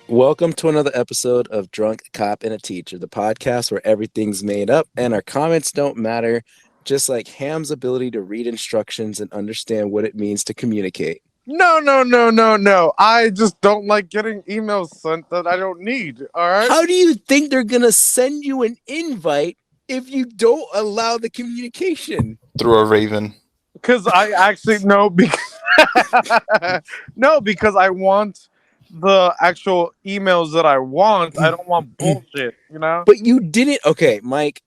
Welcome to another episode of Drunk Cop and a Teacher, the podcast where everything's made up and our comments don't matter, just like Ham's ability to read instructions and understand what it means to communicate. No. I just don't like getting emails sent that I don't need. All right. How do you think they're going to send you an invite if you don't allow the communication? Through a raven. Because I actually know because no, because I want the actual emails that I want. I don't want bullshit, you know? But you didn't. Okay, Mike,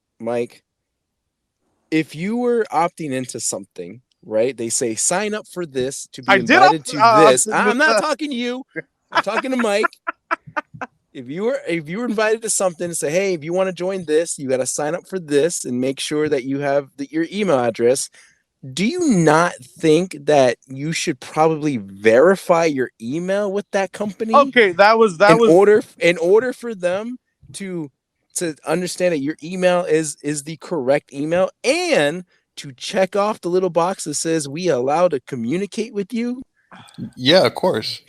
if you were opting into something, right? They say sign up for this to be invited to this. I'm not talking to you. I'm talking to Mike. If you were invited to something and say, hey, if you want to join this, you got to sign up for this and make sure that you have your email address. Do you not think that you should probably verify your email with that company? Okay, that was in order for them to understand that your email is the correct email and to check off the little box that says we allow to communicate with you. Yeah, of course.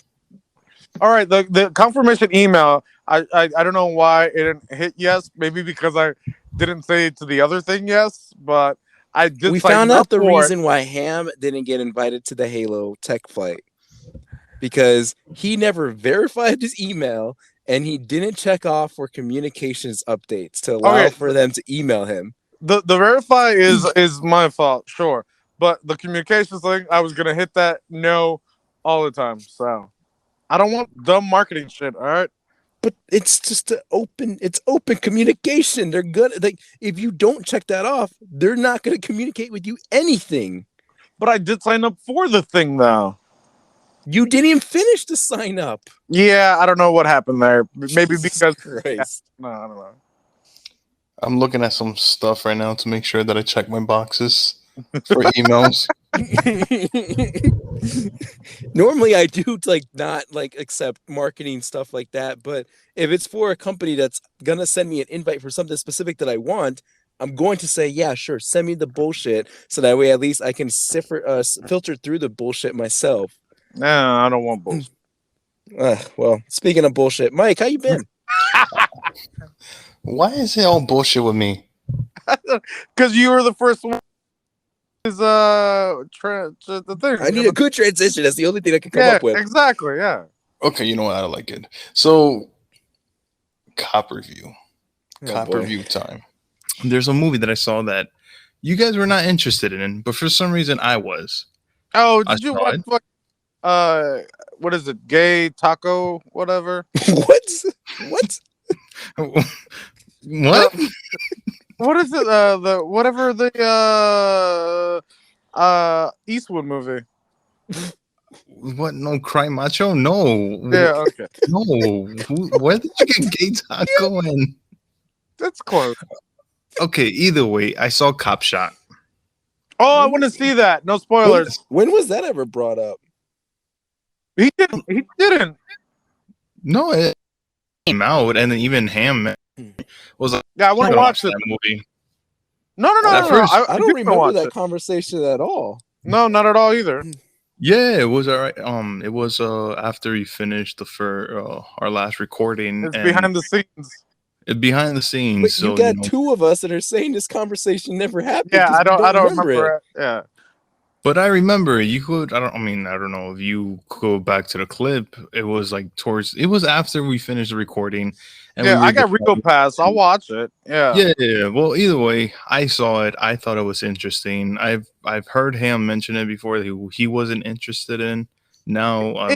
All right, the confirmation email. I don't know why it didn't hit yes. Maybe because I didn't say to the other thing yes, but I did. We found out the reason why Ham didn't get invited to the Halo tech flight because he never verified his email and he didn't check off for communications updates to allow for them to email him. The verify is my fault, sure, but the communications thing, I was gonna hit that no all the time. So I don't want dumb marketing shit. All right. But it's just open communication. They're good. Like if you don't check that off, they're not going to communicate with you anything. But I did sign up for the thing though. You didn't even finish the sign up. Yeah, I don't know what happened there. Maybe because Christ. No, I don't know. I'm looking at some stuff right now to make sure that I check my boxes for emails. Normally I do not accept marketing stuff like that, but if it's for a company that's gonna send me an invite for something specific that I want, I'm going to say, yeah, sure, send me the bullshit so that way at least I can filter through the bullshit myself. No, I don't want bullshit. Well, speaking of bullshit, Mike, how you been? Why is it all bullshit with me? Because you were the first one. Is the thing. I need a good transition. That's the only thing I can come up with. Exactly. Yeah. Okay, you know what? I like it. So, cop review. Review time. There's a movie that I saw that you guys were not interested in, but for some reason I was. Oh, did you watch? What is it? Gay taco? Whatever. What? What? What is it? The Eastwood movie. What? No, Cry Macho? No. Yeah. Okay. No. Where did you get gay taco in? That's close. Okay. Either way, I saw Cop Shot. Oh, I want to see that. No spoilers. When was that ever brought up? He didn't. No, it came out, and then even Ham was like, "Yeah, I want to watch that movie." No. I don't remember that conversation at all. No, not at all either. Yeah, it was all right. It was after we finished our last recording. It's behind the scenes. It's behind the scenes. But so you got two of us that are saying this conversation never happened. Yeah, I don't remember it. Yeah. But I remember you could. I don't know if you go back to the clip. It was it was after we finished the recording. And I got Rico Pass. I'll watch it. Yeah. Yeah. Well, either way, I saw it. I thought it was interesting. I've heard Ham mention it before that he wasn't interested in. Now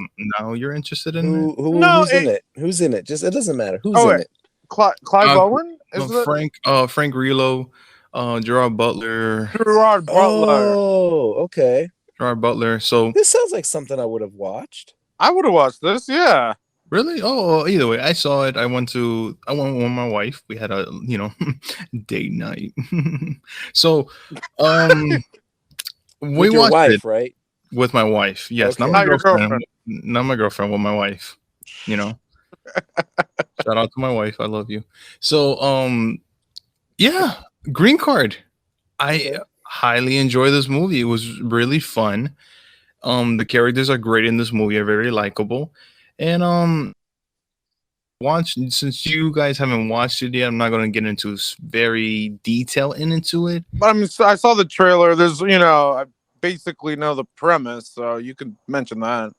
you're interested in it? Who's in it? Who's in it? Just it doesn't matter. Who's in it? Clive Owen? Frank Grillo. Gerard Butler. Oh, okay. Gerard Butler. So this sounds like something I would have watched. I would have watched this. Yeah. Really? Oh, either way, I saw it. I went with my wife. We had a date night. So, we watched wife, it right? With my wife. Yes, okay. Not my girlfriend. Not my girlfriend. With my wife. Shout out to my wife. I love you. So, yeah. Green Card. I highly enjoy this movie. It was really fun. The characters are great in this movie. Are very likable, and watch, since you guys haven't watched it yet, I'm not going to get into very detail into it. But I mean, I saw the trailer. There's, I basically know the premise, so you could mention that.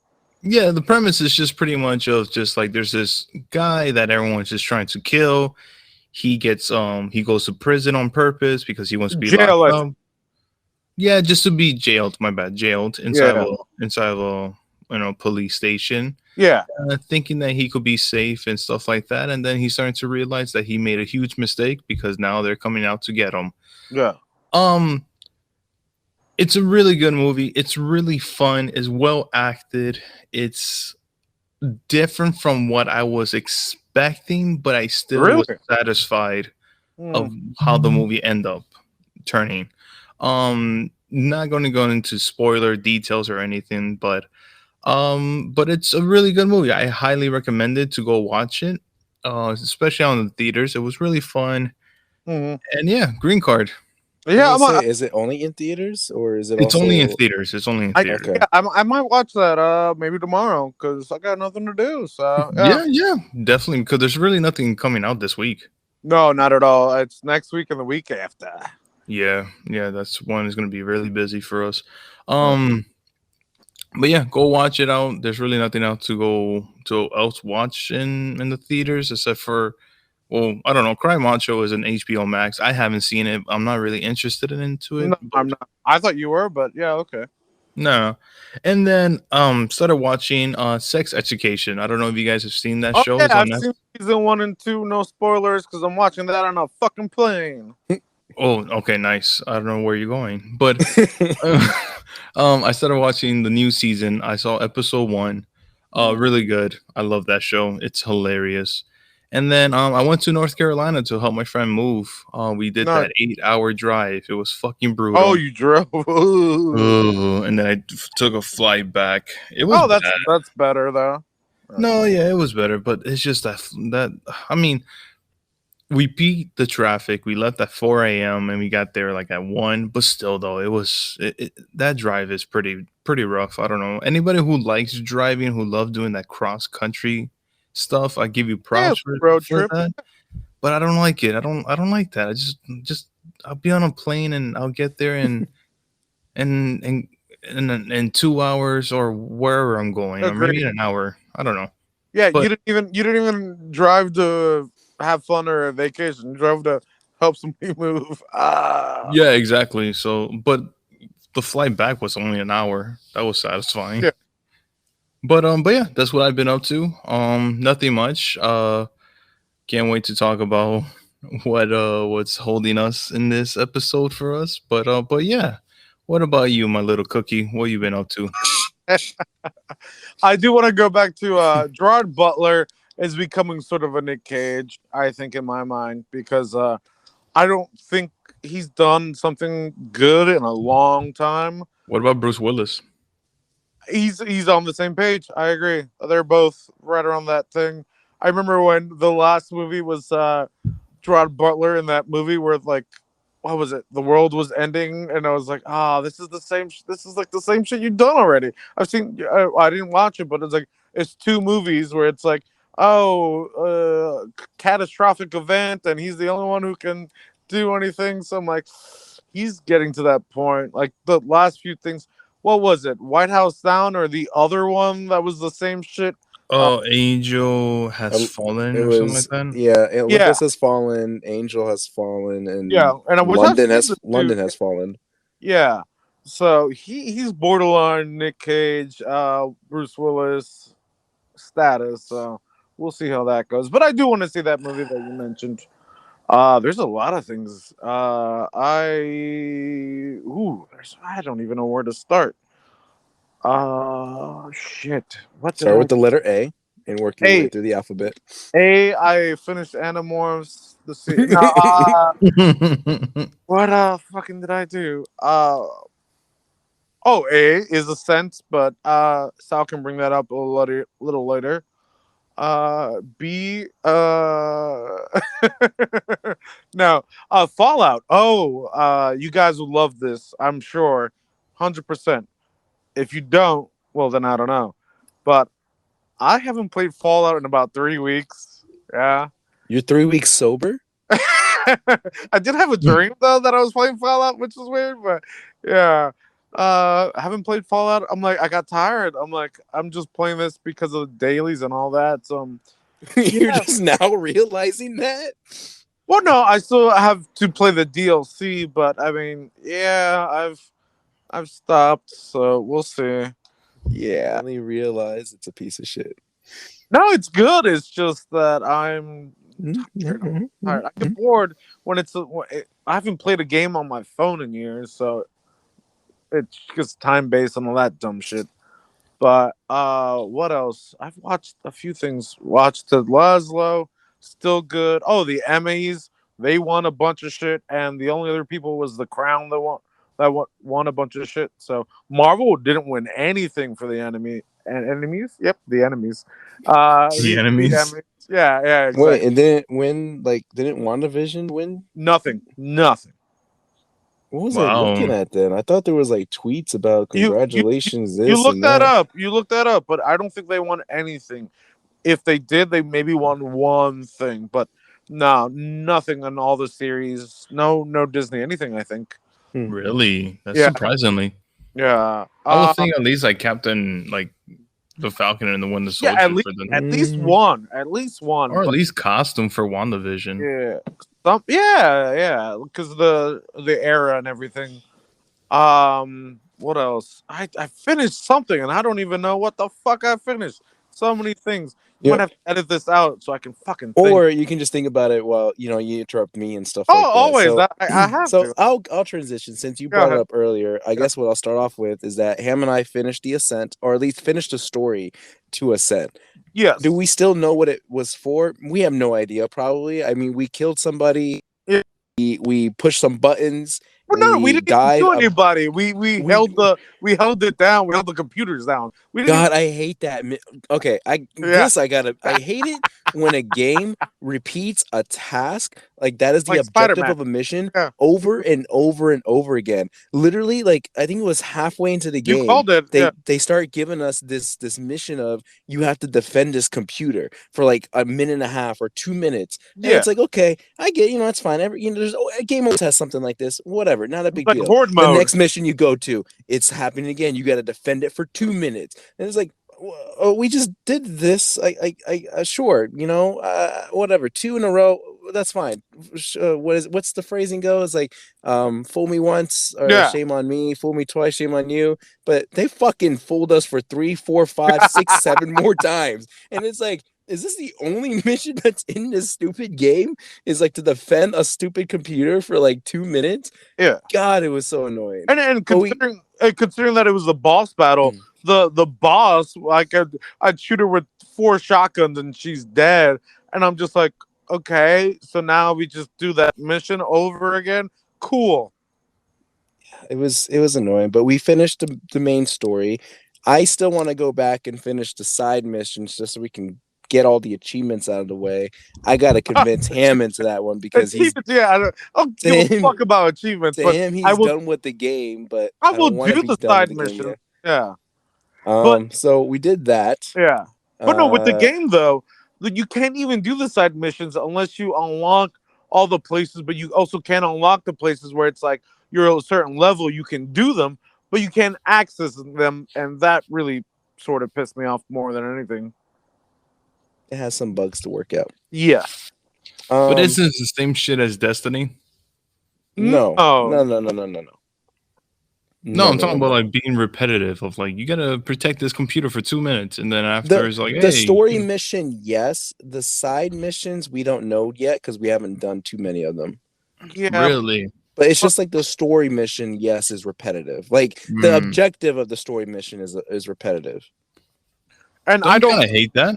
Yeah, the premise is just pretty much of just like there's this guy that everyone's just trying to kill. He goes to prison on purpose because he wants to be Jail locked it. up. Yeah, just to be jailed. My bad, jailed inside of a police station. Yeah. Thinking that he could be safe and stuff like that, and then he's starting to realize that he made a huge mistake because now they're coming out to get him. Yeah. It's a really good movie. It's really fun. It's well acted. It's different from what I was expecting, but I still was satisfied of how the movie ended up turning. Not going to go into spoiler details or anything, but it's a really good movie. I highly recommend it to go watch it, especially on the theaters. It was really fun. And yeah, Green Card. Yeah, is it only in theaters or is it? It's only in theaters. It's only in theaters. Yeah, I might watch that maybe tomorrow because I got nothing to do. So yeah, definitely, because there's really nothing coming out this week. No, not at all. It's next week and the week after. Yeah, that's one is going to be really busy for us. But yeah, go watch it out. There's really nothing else to watch in the theaters except for, well, I don't know. Cry Macho is an HBO Max. I haven't seen it. I'm not really interested into it. No, I'm not. I thought you were, but yeah, okay. No. And then started watching Sex Education. I don't know if you guys have seen that show. Yeah, I've seen season 1 and 2. No spoilers because I'm watching that on a fucking plane. Oh, okay, nice. I don't know where you're going, but I started watching the new season. I saw episode 1. Really good. I love that show. It's hilarious. And then I went to North Carolina to help my friend move. We did that 8-hour drive. It was fucking brutal. Oh, you drove? And then I took a flight back. It was that's better though. No, yeah, it was better, but it's just that I mean, we beat the traffic. We left at 4 a.m. and we got there like at 1. But still, though, that drive is pretty rough. I don't know. Anybody who likes driving, who loves doing that cross country stuff, I give you props for road trip. That. But I don't like it. I don't like that. I just I'll be on a plane and I'll get there in 2 hours or wherever I'm going, or maybe in an hour. I don't know. Yeah, you didn't even drive to have fun or a vacation. You drove to help somebody move. Yeah, exactly. So, but the flight back was only an hour. That was satisfying. Yeah. But yeah, that's what I've been up to. Nothing much. Can't wait to talk about what's holding us in this episode for us. But yeah. What about you, my little cookie? What you been up to? I do want to go back to Gerard Butler is becoming sort of a Nick Cage, I think, in my mind, because I don't think he's done something good in a long time. What about Bruce Willis? He's on the same page. I agree. They're both right around that thing. I remember when the last movie was Gerard Butler in that movie where like, what was it? The world was ending, and I was like, this is the same. This is like the same shit you've done already. I've seen. I didn't watch it, but it's like it's 2 movies where it's like, catastrophic event, and he's the only one who can do anything. So I'm like, he's getting to that point. Like the last few things. What was it? White House Down or the other one that was the same shit? Oh, Angel Has Fallen or something like that? Yeah, Olympus has fallen, Angel has fallen, and London has fallen. Yeah. So he's borderline Nick Cage, Bruce Willis status. So we'll see how that goes. But I do want to see that movie that you mentioned. There's a lot of things. I don't even know where to start. Shit. Start with the letter A and work your way through the alphabet. I finished Animorphs. What fucking did I do? A is Ascent, but Sal can bring that up a little later. B no, Fallout. You guys will love this, I'm sure. 100%. If you don't, well then I don't know. But I haven't played Fallout in about 3 weeks. Yeah. You're 3 weeks sober? I did have a dream though that I was playing Fallout, which was weird, but yeah. I haven't played Fallout. I'm like, I got tired. I'm like, I'm just playing this because of the dailies and all that. So You're yeah. just now realizing that? Well, no, I still have to play the DLC, but I mean, yeah, I've stopped, so we'll see. Yeah. I only realize it's a piece of shit. No, it's good. It's just that I'm tired. I get bored when I haven't played a game on my phone in years, so it's just time based and all that dumb shit. But what else? I've watched a few things. Watched Ted Lasso, still good. Oh, the Emmys, they won a bunch of shit, and the only other people was The Crown that won a bunch of shit. So Marvel didn't win anything for the enemies. Yep, the enemies. The The enemies. Emmys. Yeah, yeah, Wait, exactly. and didn't win, like, didn't WandaVision win? Nothing. What was I looking Wow. at then? I thought there was like tweets about You congratulations, you this look and that that. up. You look that up, but I don't think they won anything. If they did, they maybe won one thing, but no, nothing on all the series. No Disney anything. I think. Really? That's Yeah, surprisingly. yeah, I would think at least like Captain, like the Falcon and the Winter yeah. At Soldier least for the, at least Mm, one, at least one. or at But least costume for WandaVision. yeah, yeah, because the era and everything. What else? I finished something and I don't even know what the fuck I finished. So many things. I'm yeah. gonna have to edit this out so I can fucking think. Or you can just think about it while you interrupt me and stuff like Oh, that. always. So I have so to. I'll transition since you Go brought it ahead. up earlier. I Yeah. guess what I'll start off with is that Ham and I finished the Ascent, or at least finished the story to Ascent. Do Yes. we still know what it was for? We have no idea, probably. I mean, we killed somebody, Yeah. we pushed some buttons, Well, no, we we didn't even died. do anybody. We We held it down. We held the computers down. We didn't God, I hate that. Okay, even. Yeah. I hate it when a game repeats a task like that is the Like Spider objective Man. of a mission Yeah. over and over and over again. Literally, like I think it was halfway into the You game, called it. Yeah. they start giving us this mission of you have to defend this computer for like a minute and a half or 2 minutes, and Yeah. it's like okay, I get it's fine. There's a game always has something like this. Whatever, not a It's big like deal. horde The mode. next mission you go to, it's happening again. You got to defend it for 2 minutes. And it's like, oh, we just did this. Sure, whatever. Two in a row, that's fine. What's the phrasing go? It's like, fool me once or Yeah. shame on me. Fool me twice, shame on you. But they fucking fooled us for 3, 4, 5, 6, 7 more times, and it's like. Is this the only mission that's in this stupid game? Is like to defend a stupid computer for like 2 minutes? Yeah. God, it was so annoying. And But we, considering that it was the boss battle, the boss, like I'd shoot her with 4 shotguns and she's dead, and I'm just like, okay, so now we just do that mission over again. Cool. it was annoying, but we finished the main story. I still want to go back and finish the side missions just so we can get all the achievements out of the way. I gotta convince him into that one because Achievements, yeah, I don't to give a him fuck about achievements, to but him I he's will done with the game, but I I will don't want to do be the done with side the game mission. yet. Yeah. But So we did that. yeah. But no, with the Uh game though, you can't even do the side missions unless you unlock all the places, but you also can't unlock the places where it's like you're at a certain level, you can do them, but you can't access them, and that really sort of pissed me off more than anything. it has some bugs to work out. Yeah. But Um isn't it the same shit as Destiny? no. No. No, no, no, no, no, no. No, No, I'm no, no, talking about no. like being repetitive of like you gotta protect this computer for 2 minutes, and then after The it's like, the hey, story mission, yes. The side missions we don't know yet because we haven't done too many of them. Yeah. really? But it's just like the story mission, yes, is repetitive. Like the Hmm. objective of the story mission is repetitive. And I Don't you don't kind of hate that?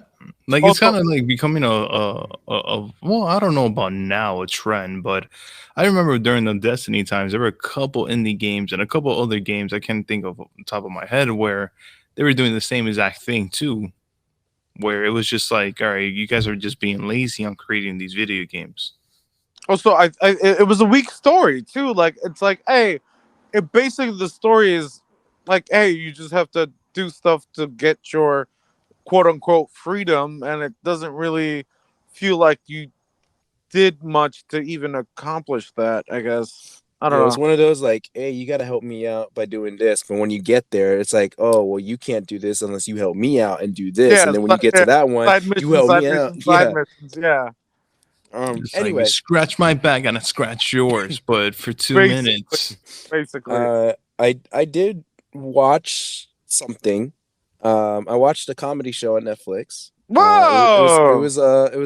Like it's also kind of like becoming a well, I don't know about now a trend, but I remember during the Destiny times there were a couple indie games and a couple other games I can't think of off the top of my head where they were doing the same exact thing too, where it was just like, all right, you guys are just being lazy on creating these video games. also it was a weak story too. Like it's like, hey, it basically the story is like, hey, you just have to do stuff to get your quote unquote freedom, and it doesn't really feel like you did much to even accomplish that. I guess I don't It was know. one of those like, hey, you got to help me out by doing this. But when you get there, it's like, oh, well, you can't do this unless you help me out and do this. And Yeah, then when you get to that one, side you missions, help side me out. missions, side Yeah. missions. Yeah, It's like you Anyway, scratch my back and I scratch yours, but for 2 basically, minutes. basically. I did watch something. I watched a comedy show on Netflix. Whoa! It was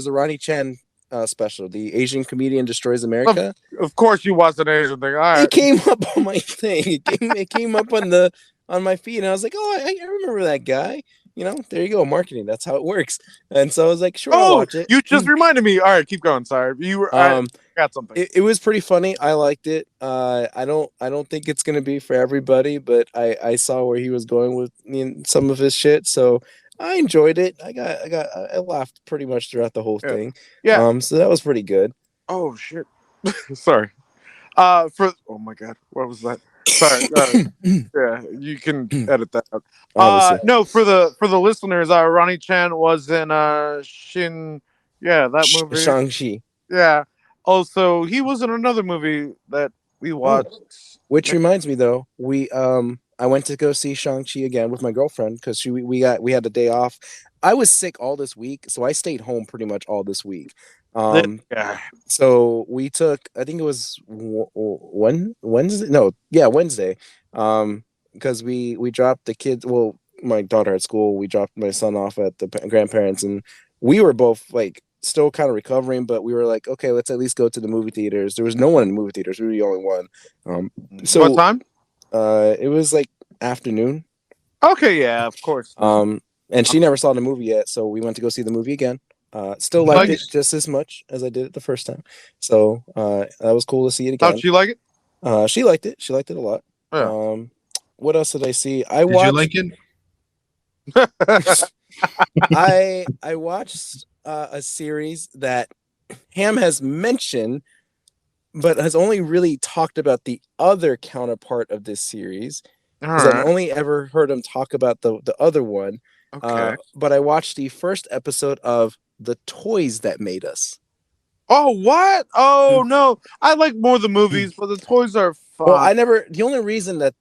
a Ronnie Chan special. The Asian comedian destroys Of, America. of course, you watched an Asian thing. All It right. came up on my thing. It came up on my feed, and I was like, oh, I remember that guy. You know, there you go, marketing. That's how it works. And so I was like, sure, I'll Oh, watch it. you just reminded me. All right, keep going. Sorry, you were. I got something. It was pretty funny. I liked it. I don't think it's gonna be for everybody, but I saw where he was going with some of his shit, so I enjoyed it. I laughed pretty much throughout the whole Yeah. thing. Yeah. So that was pretty good. Oh shit. Sorry. Oh my god, what was that? Sorry. Yeah, you can edit that out. Obviously, No, for the listeners, Ronnie Chan was in Shin. Yeah, that movie. Shang-Chi. Yeah. Also, he was in another movie that we watched. Which reminds me though, I went to go see Shang-Chi again with my girlfriend because we had a day off. I was sick all this week, so I stayed home pretty much all this week. Yeah. So we took, I think it was Wednesday. No, yeah, Wednesday. Because we dropped the kids. Well, my daughter at school. We dropped my son off at the grandparents, and we were both like still kind of recovering, but we were like, okay, let's at least go to the movie theaters. There was no one in the movie theaters. We were the only one. So what time? It was like afternoon. Okay, yeah, of course. And she never saw the movie yet, so we went to go see the movie again. Still liked it just as much as I did it the first time. So that was cool to see it again. How'd she like it? She liked it. She liked it a lot. Yeah. What else did I see? Did you like it? I watched a series that Ham has mentioned, but has only really talked about the other counterpart of this series. Because I've only ever heard him talk about the other one. Okay. But I watched the first episode of The Toys That Made Us. Oh, what? Oh no, I like more the movies, but the toys are fun. Well, the only reason that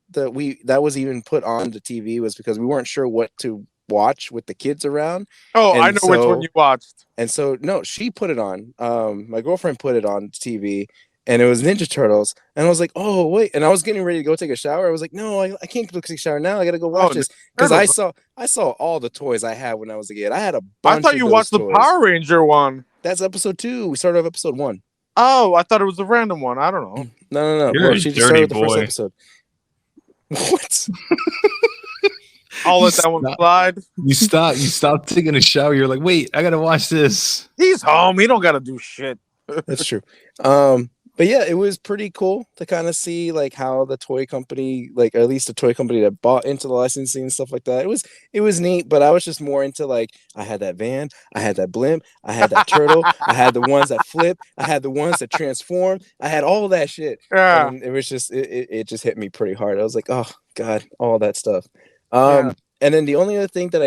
was even put on the TV was because we weren't sure what to watch with the kids around. Oh, I know which one you watched. And so no, she put it on. My girlfriend put it on TV, and it was Ninja Turtles. And I was like, oh wait, and I was getting ready to go take a shower. I was like, no, I can't go take a shower now. I gotta go watch this because I saw all the toys I had when I was a kid. I had a bunch. I thought you watched toys. The Power Ranger one. That's episode 2. We started off episode 1. Oh, I thought it was a random one. I don't know. No. Well, she just started with the first episode. What? I'll let that one slide. You stop taking a shower. You're like, wait, I gotta watch this. He's home. He don't gotta do shit. That's true. But yeah, it was pretty cool to kind of see like how the toy company, like at least the toy company that bought into the licensing and stuff like that. It was neat, but I was just more into like I had that van, I had that blimp, I had that turtle, I had the ones that flip, I had the ones that transform, I had all that shit. Yeah. And it was just it just hit me pretty hard. I was like, oh god, all that stuff. Yeah. And then the only other thing that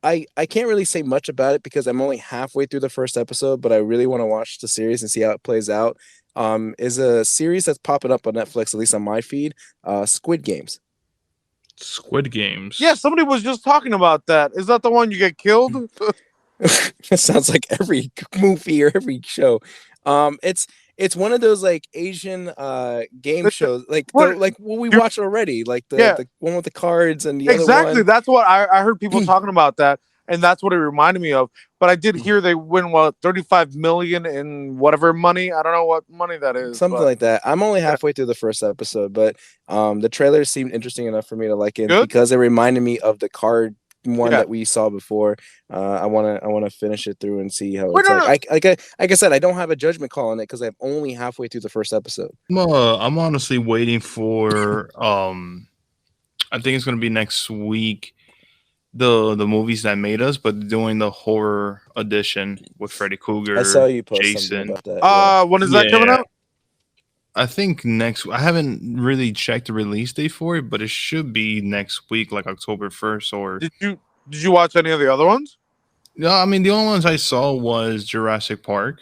I can't really say much about it because I'm only halfway through the first episode, but I really want to watch the series and see how it plays out. Is a series that's popping up on Netflix, at least on my feed. Squid Games. Squid Games. Yeah, somebody was just talking about that. Is that the one you get killed? It sounds like every movie or every show. It's one of those like Asian game shows, like what we watched already, like the one with the cards and the other one. Exactly. That's what I heard people talking about that, and that's what it reminded me of. But I did hear they win 35 million in whatever money. I don't know what money that is. Something like that. I'm only halfway through the first episode, but the trailer seemed interesting enough for me to like it because it reminded me of the card one that we saw before. I want to finish it through and see how it's like. Like I said, I don't have a judgment call on it because I'm only halfway through the first episode. I'm honestly waiting for I think it's gonna be next week. The movies that made us, but doing the horror edition with Freddy Krueger. I saw you post Jason. something about that. When is that coming out? I think next. I haven't really checked the release date for it, but it should be next week, like October 1st. Or did you watch any of the other ones? No, I mean the only ones I saw was Jurassic Park.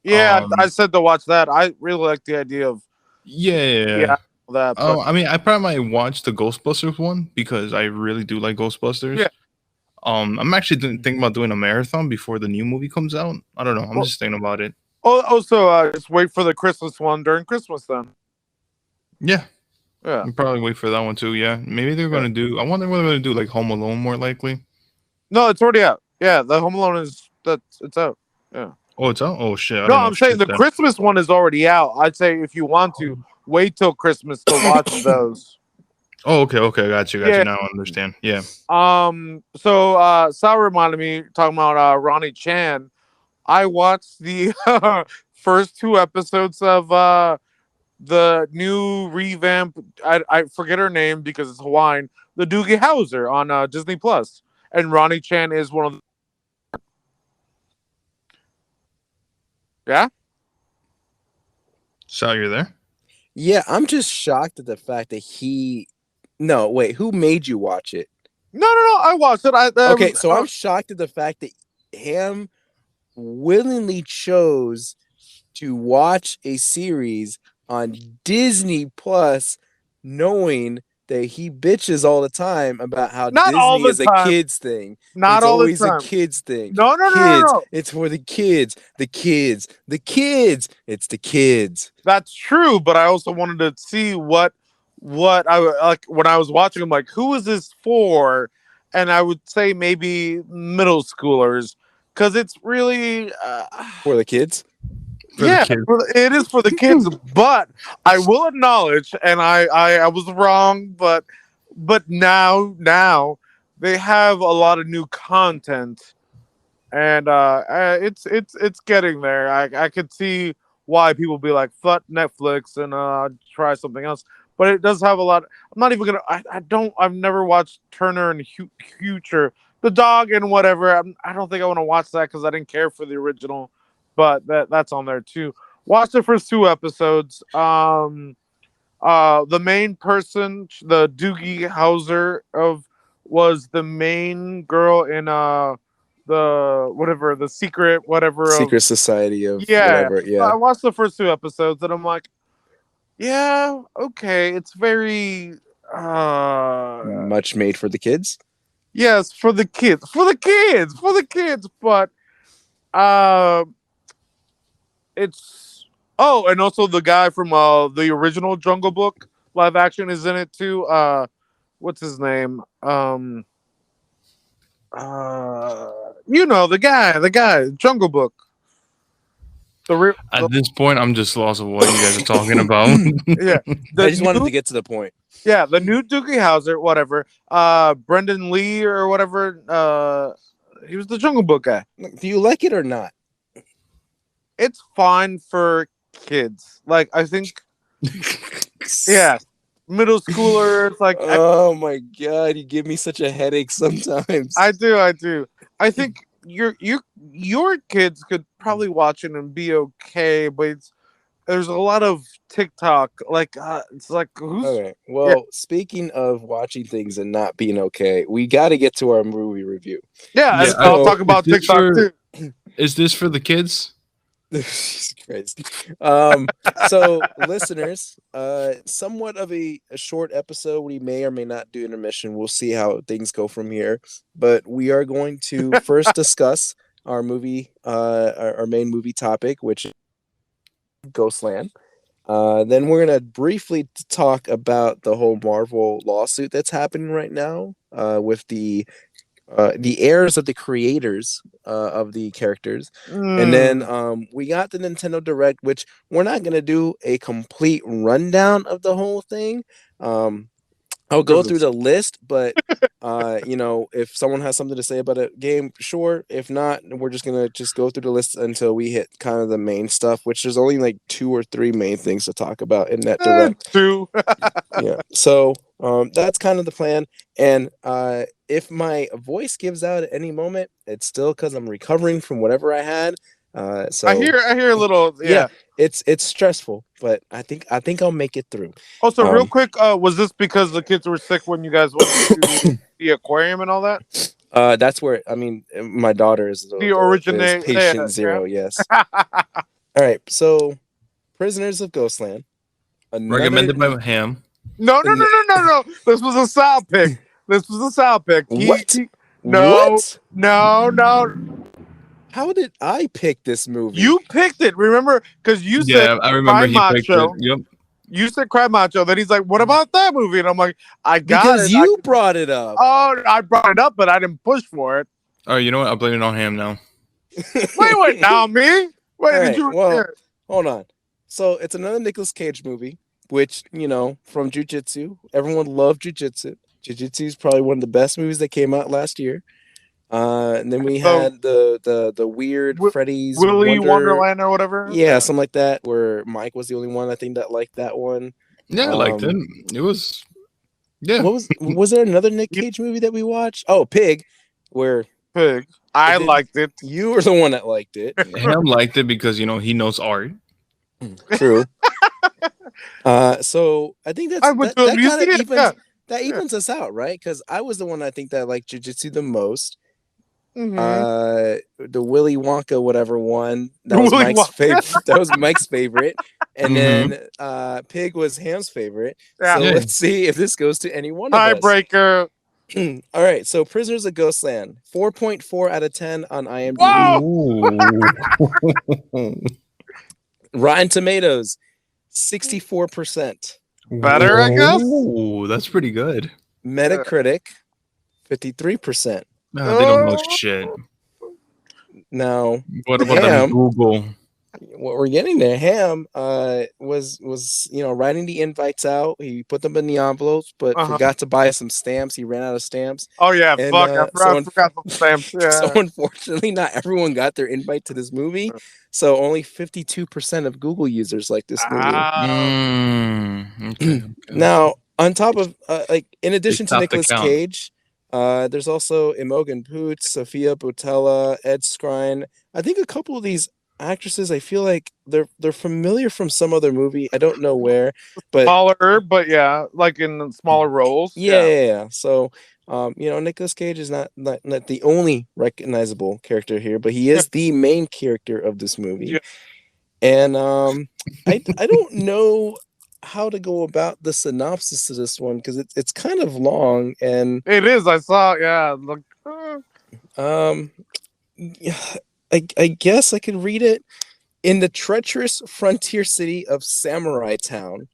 Yeah, I said to watch that. I really like the idea of Yeah. that. But I mean, I probably might watch the Ghostbusters one because I really do like Ghostbusters. yeah, I'm actually thinking about doing a marathon before the new movie comes out. I don't know. I'm just thinking about it. also, just wait for the Christmas one during Christmas then. Yeah. Yeah. I'll probably wait for that one too. Yeah. Maybe they're gonna do. I wonder what they're gonna do. Like Home Alone, more likely. No, it's already out. Yeah, the Home Alone it's out. Yeah. Oh, it's out. Oh shit! I No, don't know I'm saying shit the then. Christmas one is already out. I'd say if you want to wait till Christmas to watch those. Oh, okay. I got you. Now I understand. Yeah. So Sal reminded me talking about Ronnie Chan. I watched the first 2 episodes of the new revamp. I forget her name because it's Hawaiian. The Doogie Howser on Disney Plus, and Ronnie Chan is one of the. Yeah. Sal, you're there? Yeah, I'm just shocked at the fact that he. No, wait, who made you watch it? No. I watched it. I'm shocked at the fact that Ham willingly chose to watch a series on Disney Plus, knowing that he bitches all the time about how Disney is a kids thing. Not it's all always the time. A kids thing. No. It's for the kids. The kids. It's the kids. That's true, but I also wanted to see what I like when I was watching. I'm like, who is this for? And I would say maybe middle schoolers, because it's really for the kids. It is for the kids. But I will acknowledge, and I was wrong, but now they have a lot of new content, and it's getting there. I could see why people be like, fuck Netflix and try something else. But it does have a lot. I'm not even gonna. I've never watched Turner and Future, the dog and whatever. I don't think I want to watch that because I didn't care for the original. But that's on there too. Watch the first 2 episodes. The main person, the Doogie Howser was the main girl in the secret society of whatever. Yeah. I watched the first 2 episodes and I'm like, yeah, okay, it's very much made for the kids. Yes, for the kids, but it's and also the guy from the original Jungle Book live action is in it too. What's his name? The guy, Jungle Book. At this point, I'm just lost of what you guys are talking about. Yeah, I just wanted to get to the point. Yeah, the new Doogie Howser, whatever. Brendan Lee or whatever. He was the Jungle Book guy. Do you like it or not? It's fine for kids. Like, I think, yeah, middle schoolers. Like, oh my god, you give me such a headache sometimes. I do. I think your kids could probably watch it and be okay, but there's a lot of TikTok. Like, it's like who's okay. Well, speaking of watching things and not being okay, we got to get to our movie review. Yeah, I'll talk about TikTok too. Is this for the kids? Christ. So listeners, somewhat of a short episode. We may or may not do intermission. We'll see how things go from here. But we are going to first discuss our movie, our main movie topic, which is Ghostland. Then we're gonna briefly talk about the whole Marvel lawsuit that's happening right now, with the heirs of the creators of the characters. And then we got the Nintendo Direct, which we're not going to do a complete rundown of the whole thing. I'll go through the list, but if someone has something to say about a game, sure. If not, we're just gonna go through the list until we hit kind of the main stuff, which there's only like 2 or 3 main things to talk about in that Direct. 2. Yeah. So that's kind of the plan. And if my voice gives out at any moment, it's still because I'm recovering from whatever I had. So I hear a little. Yeah. It's stressful, but I think I'll make it through. Also, real quick, was this because the kids were sick when you guys went to the aquarium and all that? That's where I mean, my daughter is The is originate. patient zero. Yes. All right. So, Prisoners of Ghostland. Another. Recommended by Ham. No. This was a Sal pick. This was a Sal pick. What? No, What? no. How did I pick this movie? You picked it. Remember? Because you said Yeah, I remember Cry he picked it. Macho. Yep. You said Cry Macho. Then he's like, "What about that movie?" And I'm like, "I got because it." you brought it up. Oh, I brought it up, but I didn't push for it. Oh, you know what? I'll blame it on Ham now. Wait, now me? Wait, Right, did you? well, hold on. So it's another Nicolas Cage movie, which from Jiu-Jitsu. Everyone loved Jiu-Jitsu. Jiu-Jitsu is probably one of the best movies that came out last year. And then we had the weird Freddy's Willy Wonderland or whatever. Yeah, something like that. Where Mike was the only one I think that liked that one. Yeah, I liked it. It was. Yeah. What was there another Nick Cage movie that we watched? Oh, Pig, where Pig. I liked it. You were the one that liked it. Ham liked it because he knows art. True. So I think that evens us out, right? Because I was the one I think that liked Jiu-Jitsu the most. The Willy Wonka whatever one that was Mike's favorite. That was Mike's favorite, and then Pig was Ham's favorite. So let's see if this goes to any one of us. Tiebreaker. All right, so Prisoners of Ghostland, 4.4 out of 10 on IMDb. Rotten Tomatoes, 64%. Better, I guess. Ooh, that's pretty good. Metacritic, 53%. No, they don't know shit. Now, what about Ham, Google? What we're getting there, Ham was writing the invites out. He put them in the envelopes, but forgot to buy some stamps. He ran out of stamps. Oh yeah, and, I forgot some stamps. Yeah. So unfortunately, not everyone got their invite to this movie. So only 52% of Google users like this movie. Okay. Now, on top of in addition to Nicolas Cage. There's also Imogen Poots, Sophia Boutella, Ed Skrein. I think a couple of these actresses, I feel like they're familiar from some other movie. I don't know where, but smaller, but yeah, like in smaller roles. Yeah. So, Nicolas Cage is not the only recognizable character here, but he is the main character of this movie. Yeah. And I don't know how to go about the synopsis to this one because it's kind of long and it is. I saw, I guess I could read it. In the treacherous frontier city of Samurai Town,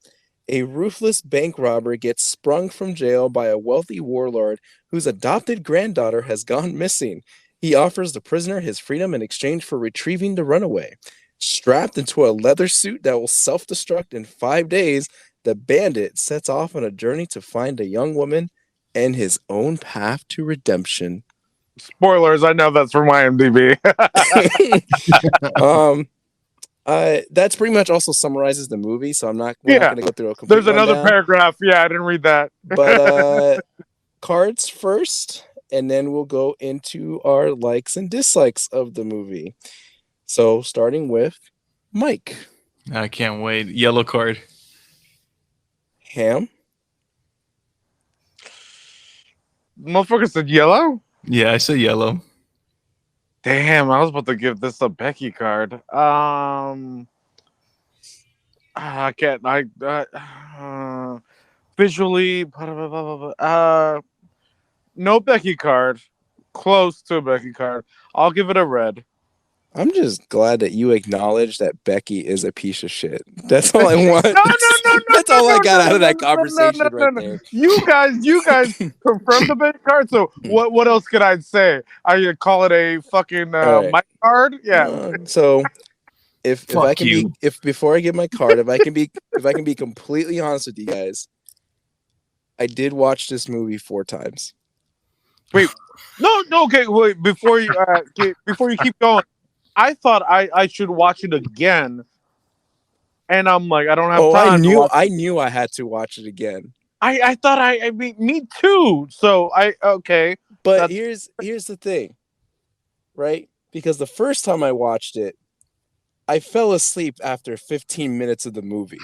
a ruthless bank robber gets sprung from jail by a wealthy warlord whose adopted granddaughter has gone missing. He offers the prisoner his freedom in exchange for retrieving the runaway. Strapped into a leather suit that will self-destruct in 5 days, the bandit sets off on a journey to find a young woman and his own path to redemption. Spoilers, I know that's from IMDb. That's pretty much also summarizes the movie, so we're not going to go through a complete There's another paragraph. Yeah, I didn't read that. But cards first, and then we'll go into our likes and dislikes of the movie. So, starting with Mike. I can't wait. Yellow card. Ham. Motherfucker said yellow? Yeah, I said yellow. Damn, I was about to give this a Becky card. I can't. Visually, no Becky card. Close to a Becky card. I'll give it a red. I'm just glad that you acknowledge that Becky is a piece of shit. That's all I want. No, that's all I got out of that conversation right there. You guys confirmed the Becky card. So what else could I say? I call it a fucking my card. Yeah. So if I can be before I get my card, if I can be completely honest with you guys, I did watch this movie 4 times. Wait, no, okay, wait. Before you keep going. I thought I should watch it again, and I'm like, I don't have time. I knew I had to watch it again. I thought I mean, me too. So but here's the thing, right? Because the first time I watched it, I fell asleep after 15 minutes of the movie.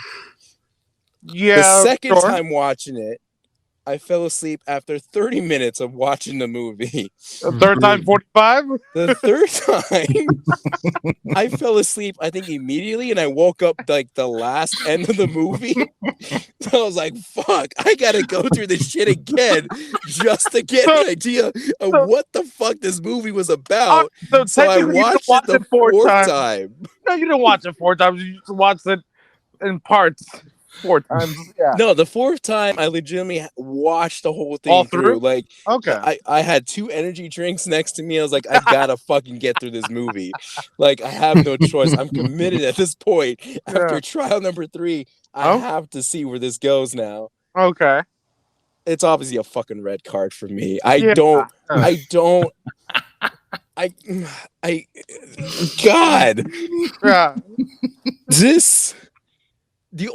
Yeah. The second time watching it, I fell asleep after 30 minutes of watching the movie. The third time 45? The third time, I fell asleep, I think, immediately, and I woke up like the last end of the movie. So I was like, fuck, I gotta go through this shit again just to get an idea of what the fuck this movie was about. So I watched it the fourth time. No, you didn't watch it 4 times. You just watched it in parts 4 times. Yeah. No, the fourth time I legitimately watched the whole thing through. Like, okay, I had 2 energy drinks next to me. I was like, I gotta fucking get through this movie. Like, I have no choice. I'm committed at this point. After trial number 3, I have to see where this goes now. Okay. It's obviously a fucking red card for me. I don't. God. Yeah. The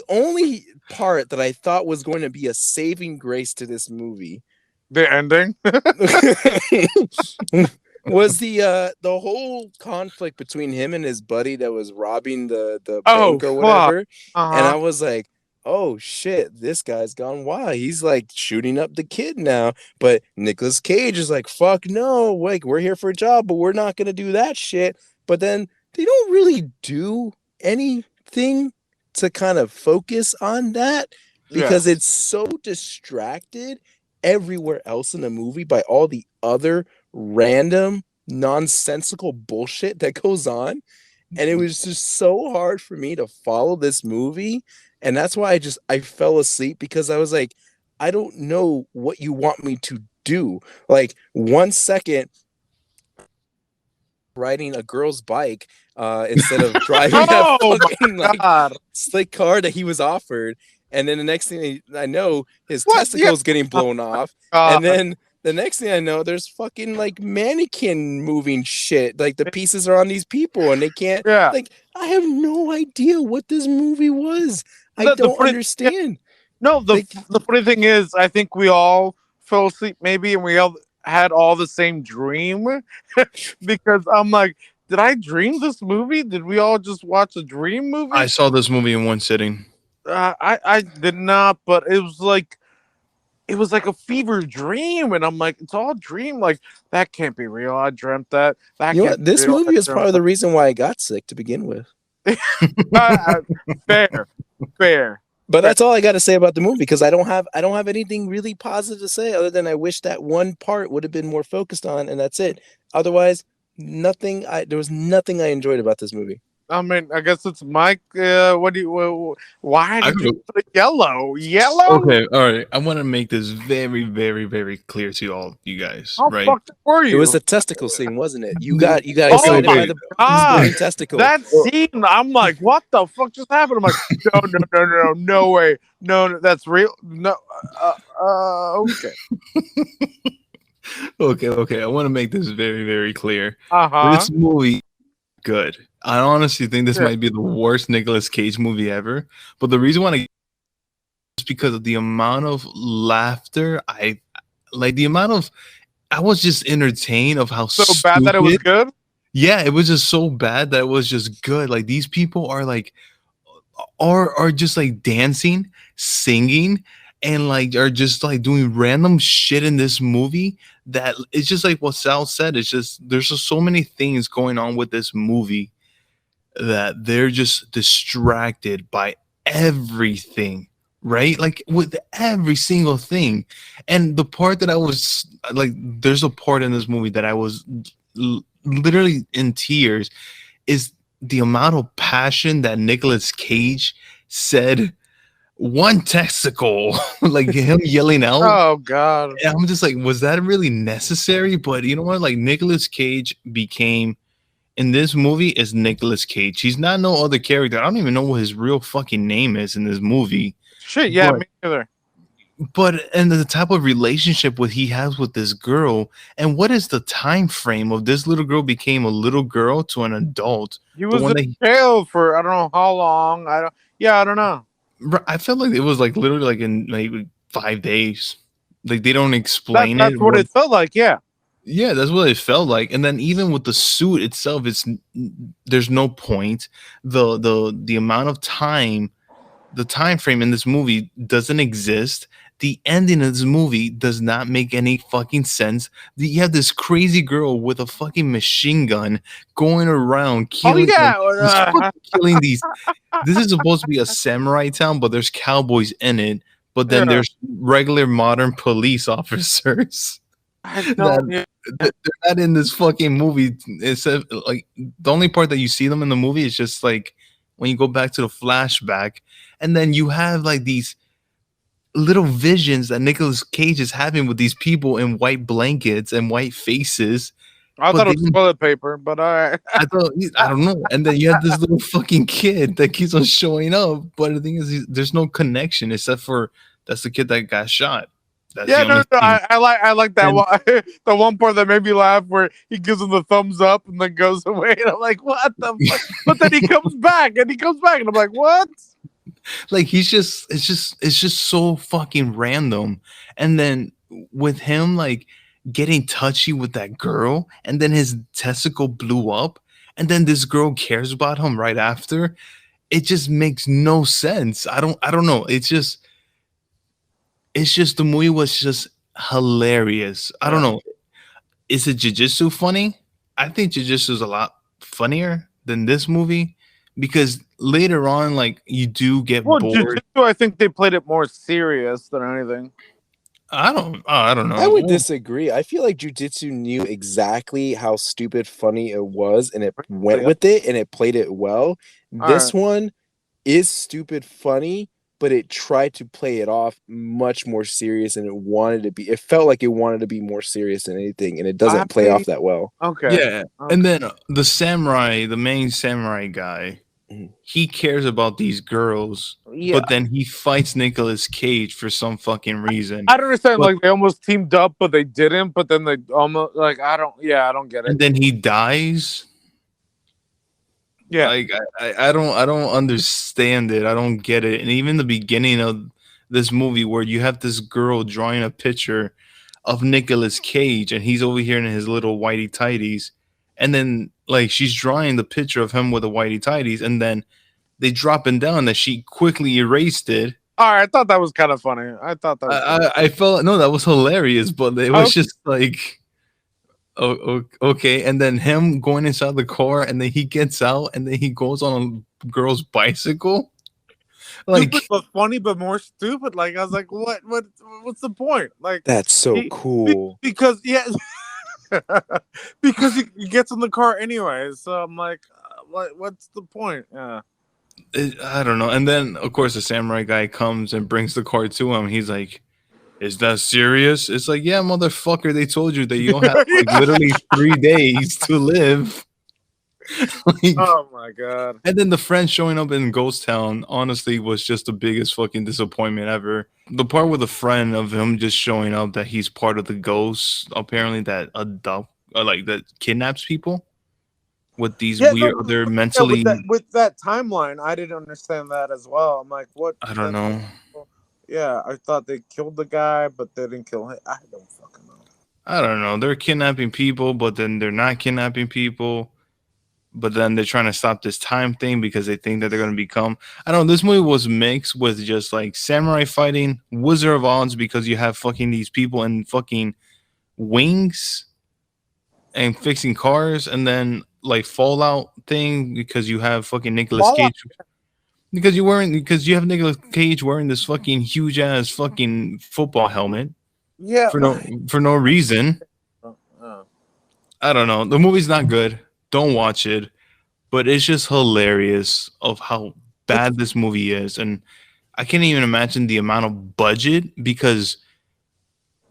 only part that I thought was going to be a saving grace to this movie, the ending, was the whole conflict between him and his buddy that was robbing the bank or whatever. And I was like, oh shit, this guy's gone wild. He's like shooting up the kid now. But Nicolas Cage is like, fuck no, like we're here for a job, but we're not gonna do that shit. But then they don't really do anything to kind of focus on that because it's so distracted everywhere else in the movie by all the other random nonsensical bullshit that goes on. And it was just so hard for me to follow this movie. And that's why I fell asleep, because I was like, I don't know what you want me to do. Like, 1 second riding a girl's bike instead of driving that fucking like slick car that he was offered, and then the next thing I know, his testicles getting blown off, and then the next thing I know, there's fucking like mannequin moving shit, like the pieces are on these people and they can't. Like, I have no idea what this movie was. I don't understand. No, the funny thing is, I think we all fell asleep maybe, and we all had all the same dream because I'm like, did I dream this movie? Did we all just watch a dream movie? I saw this movie in one sitting. I did not, but it was like a fever dream, and I'm like, it's all a dream. Like, that can't be real. I dreamt that. You know what? This movie is probably the reason why I got sick to begin with. Fair. But that's all I got to say about the movie, because I don't have anything really positive to say other than I wish that one part would have been more focused on, and that's it. Otherwise, nothing. There was nothing I enjoyed about this movie. I mean, I guess it's Mike. Why did you put it yellow? Yellow? Okay, all right. I want to make this very, very, very clear to all you guys. How right? fucked were you? It was the testicle scene, wasn't it? You got excited by the testicle. That scene, I'm like, what the fuck just happened? I'm like, no way, no, that's real. No, okay. Okay. I want to make this very, very clear. Uh-huh. This movie, good. I honestly think this might be the worst Nicolas Cage movie ever. But the reason why is because of the amount of laughter. I was just entertained of how so bad that it was good. Yeah, it was just so bad that it was just good. Like, these people are like, are just like dancing, singing, and like are just like doing random shit in this movie. That it's just like what Sal said. It's just there's just so many things going on with this movie that they're just distracted by everything, right? Like, with every single thing. And the part that I was like, there's a part in this movie that I was literally in tears, is the amount of passion that Nicolas Cage said, one testicle, like him yelling out. Oh god. And I'm just like, was that really necessary? But you know what? Like, Nicolas Cage became, in this movie, is Nicolas Cage. He's not no other character. I don't even know what his real fucking name is in this movie. Shit, yeah, me neither. But and the type of relationship what he has with this girl, and what is the time frame of this little girl became a little girl to an adult? He was in jail for I don't know how long. I don't know. I felt like it was like literally like in like 5 days. Like, they don't explain that's what it felt like. Yeah, that's what it felt like. And then even with the suit itself, there's no point. The amount of time, the time frame in this movie doesn't exist. The ending of this movie does not make any fucking sense. You have this crazy girl with a fucking machine gun going around Oh killing, like, just yeah. fucking killing these. This is supposed to be a samurai town, but there's cowboys in it. But then Yeah. there's regular modern police officers I that, don't. Yeah. that they're not in this fucking movie. It's like the only part that you see them in the movie is just like when you go back to the flashback, and then you have like these little visions that Nicolas Cage is having with these people in white blankets and white faces. I But thought it was then toilet paper, but I don't know. And then you have this little fucking kid that keeps on showing up. But the thing is, there's no connection except for that's the kid that got shot. That's yeah, the only thing. I like that And one. The one part that made me laugh where he gives him the thumbs up and then goes away, and I'm like, what the fuck? But then he comes back, and I'm like, what? like it's just so fucking random. And then with him like getting touchy with that girl, and then his testicle blew up, and then this girl cares about him right after. It just makes no sense. I don't know. It's just the movie was just hilarious. I don't Yeah. know. Is it Jujitsu funny? I think Jujitsu is a lot funnier than this movie because later on, like you do get Well, bored. Jiu-Jitsu, I think they played it more serious than anything. I don't I would know. disagree. I feel like jujitsu knew exactly how stupid funny it was, and it went Yeah. with it, and it played it well. All This right. one is stupid funny, but it tried to play it off much more serious, and it wanted to be. It felt like it wanted to be more serious than anything, and it doesn't play off that well. Okay. Yeah, and then the samurai, the main samurai guy, Mhm. he cares about these girls, Yeah. but then he fights Nicolas Cage for some fucking reason. I don't understand. But- Like they almost teamed up, but they didn't. But then they almost like I don't. Yeah, I don't get it. And then he dies. Yeah. Like I don't understand it. I don't get it. And even the beginning of this movie where you have this girl drawing a picture of Nicolas Cage and he's over here in his little whitey tighties, and then like she's drawing the picture of him with the whitey tighties, and then they dropping down that she quickly erased it. All right. I thought that was kind of funny. I thought that was. I felt no, that was hilarious, but it was just like okay. And then him going inside the car, and then he gets out, and then he goes on a girl's bicycle. Like Stupid, but funny, but more stupid. Like I was like, what's the point? Like That's so cool. because yeah, because he gets in the car anyway. So I'm like, what's the point? Yeah. I don't know. And then of course the samurai guy comes and brings the car to him. He's like, "Is that serious?" It's like, "Yeah, motherfucker. They told you that you don't have like literally 3 days to live." Like, Oh my god. and then the friend showing up in Ghost Town, honestly, was just the biggest fucking disappointment ever. The part with the friend of him just showing up that he's part of the ghosts, apparently that adopt like that kidnaps people with these Yeah, weird, no, they're yeah, mentally. with that timeline, I didn't understand that as well. I'm like, what? I don't know. Yeah, I thought they killed the guy, but they didn't kill him. I don't fucking know. I don't know. They're kidnapping people, but then they're not kidnapping people. But then they're trying to stop this time thing because they think that they're going to become. I don't know. This movie was mixed with just like samurai fighting, Wizard of Oz because you have fucking these people in fucking wings and fixing cars, and then like Fallout thing because you have fucking Nicolas Fallout. Cage. Because you have Nicolas Cage wearing this fucking huge ass fucking football helmet Yeah. for no reason. I don't know. The movie's not good. Don't watch it. But it's just hilarious of how bad this movie is. And I can't even imagine the amount of budget because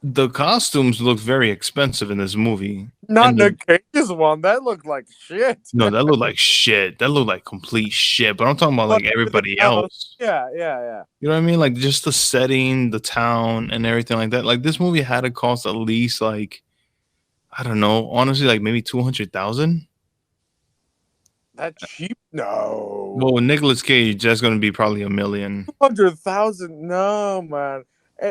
the costumes look very expensive in this movie. Not Nick Cage's one. That looked like shit. No, that looked like shit. That looked like complete shit. But I'm talking about like everybody else. Yeah. You know what I mean? Like just the setting, the town, and everything like that. Like this movie had to cost at least like, I don't know, honestly, like maybe 200,000. That cheap? No. Well, with Nicolas Cage, that's going to be probably $1 million. 200,000? No, man.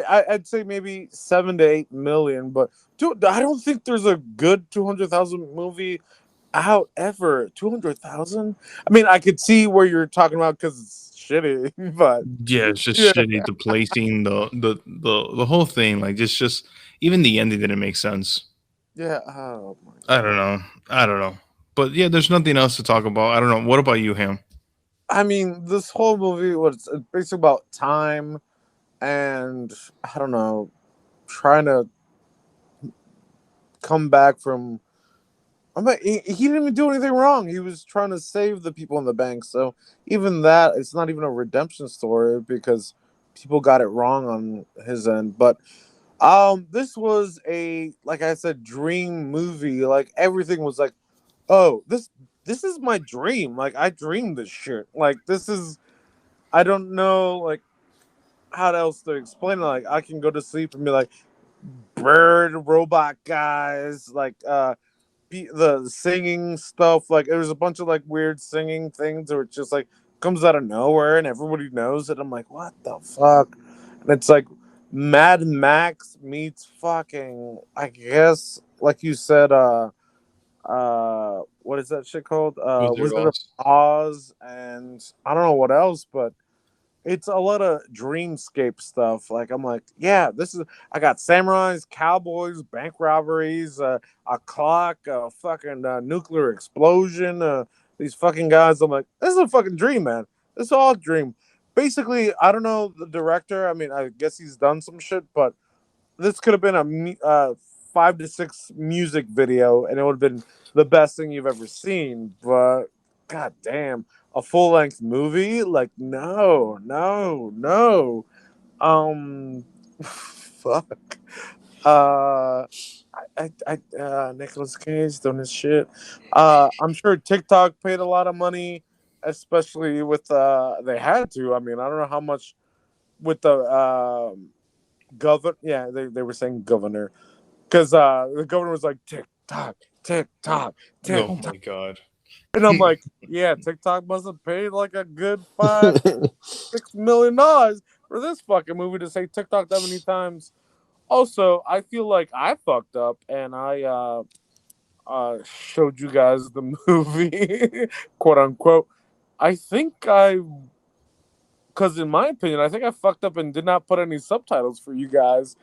I'd say maybe 7 to 8 million, but dude, I don't think there's a good 200,000 movie out ever. 200,000? I mean, I could see where you're talking about because it's shitty, but Yeah, it's just yeah. shitty. The placing, the whole thing, like just even the ending didn't make sense. Yeah. Oh my I god. don't know. I don't know. But yeah, there's nothing else to talk about. I don't know. What about you, Ham? I mean, this whole movie was basically about time and I don't know, trying to come back from. He didn't even do anything wrong. He was trying to save the people in the bank. So even that, it's not even a redemption story because people got it wrong on his end. But this was like I said, dream movie. Like everything was like, oh, this is my dream. Like I dreamed this shit. Like this is. I don't know like how else to explain it. Like I can go to sleep and be like bird robot guys like the singing stuff, like there was a bunch of like weird singing things where it just like comes out of nowhere and everybody knows it. I'm like, what the fuck? And it's like Mad Max meets fucking, I guess, like you said, what is that shit called? Wizard of Wizard of Oz. Oz, and I don't know what else, but it's a lot of dreamscape stuff. Like I'm like, yeah, this is. I got samurais, cowboys, bank robberies, a clock, a fucking nuclear explosion. These fucking guys. I'm like, this is a fucking dream, man. This is all a dream. Basically, I don't know the director. I mean, I guess he's done some shit, but this could have been a 5 to 6 music video, and it would have been the best thing you've ever seen. But god damn, a full length movie? Like no, no, no. Fuck. Uh, Nicolas Cage doing his shit. I'm sure TikTok paid a lot of money, especially with they had to. I mean, I don't know how much with the governor. Yeah, they were saying governor because the governor was like tick tock, tick tock, tick Oh tock, my god. and I'm like, yeah, TikTok must have paid like a good $5-6 million for this fucking movie to say TikTok that many times. Also, I feel like I fucked up and I showed you guys the movie, quote unquote. I think because in my opinion, I think I fucked up and did not put any subtitles for you guys.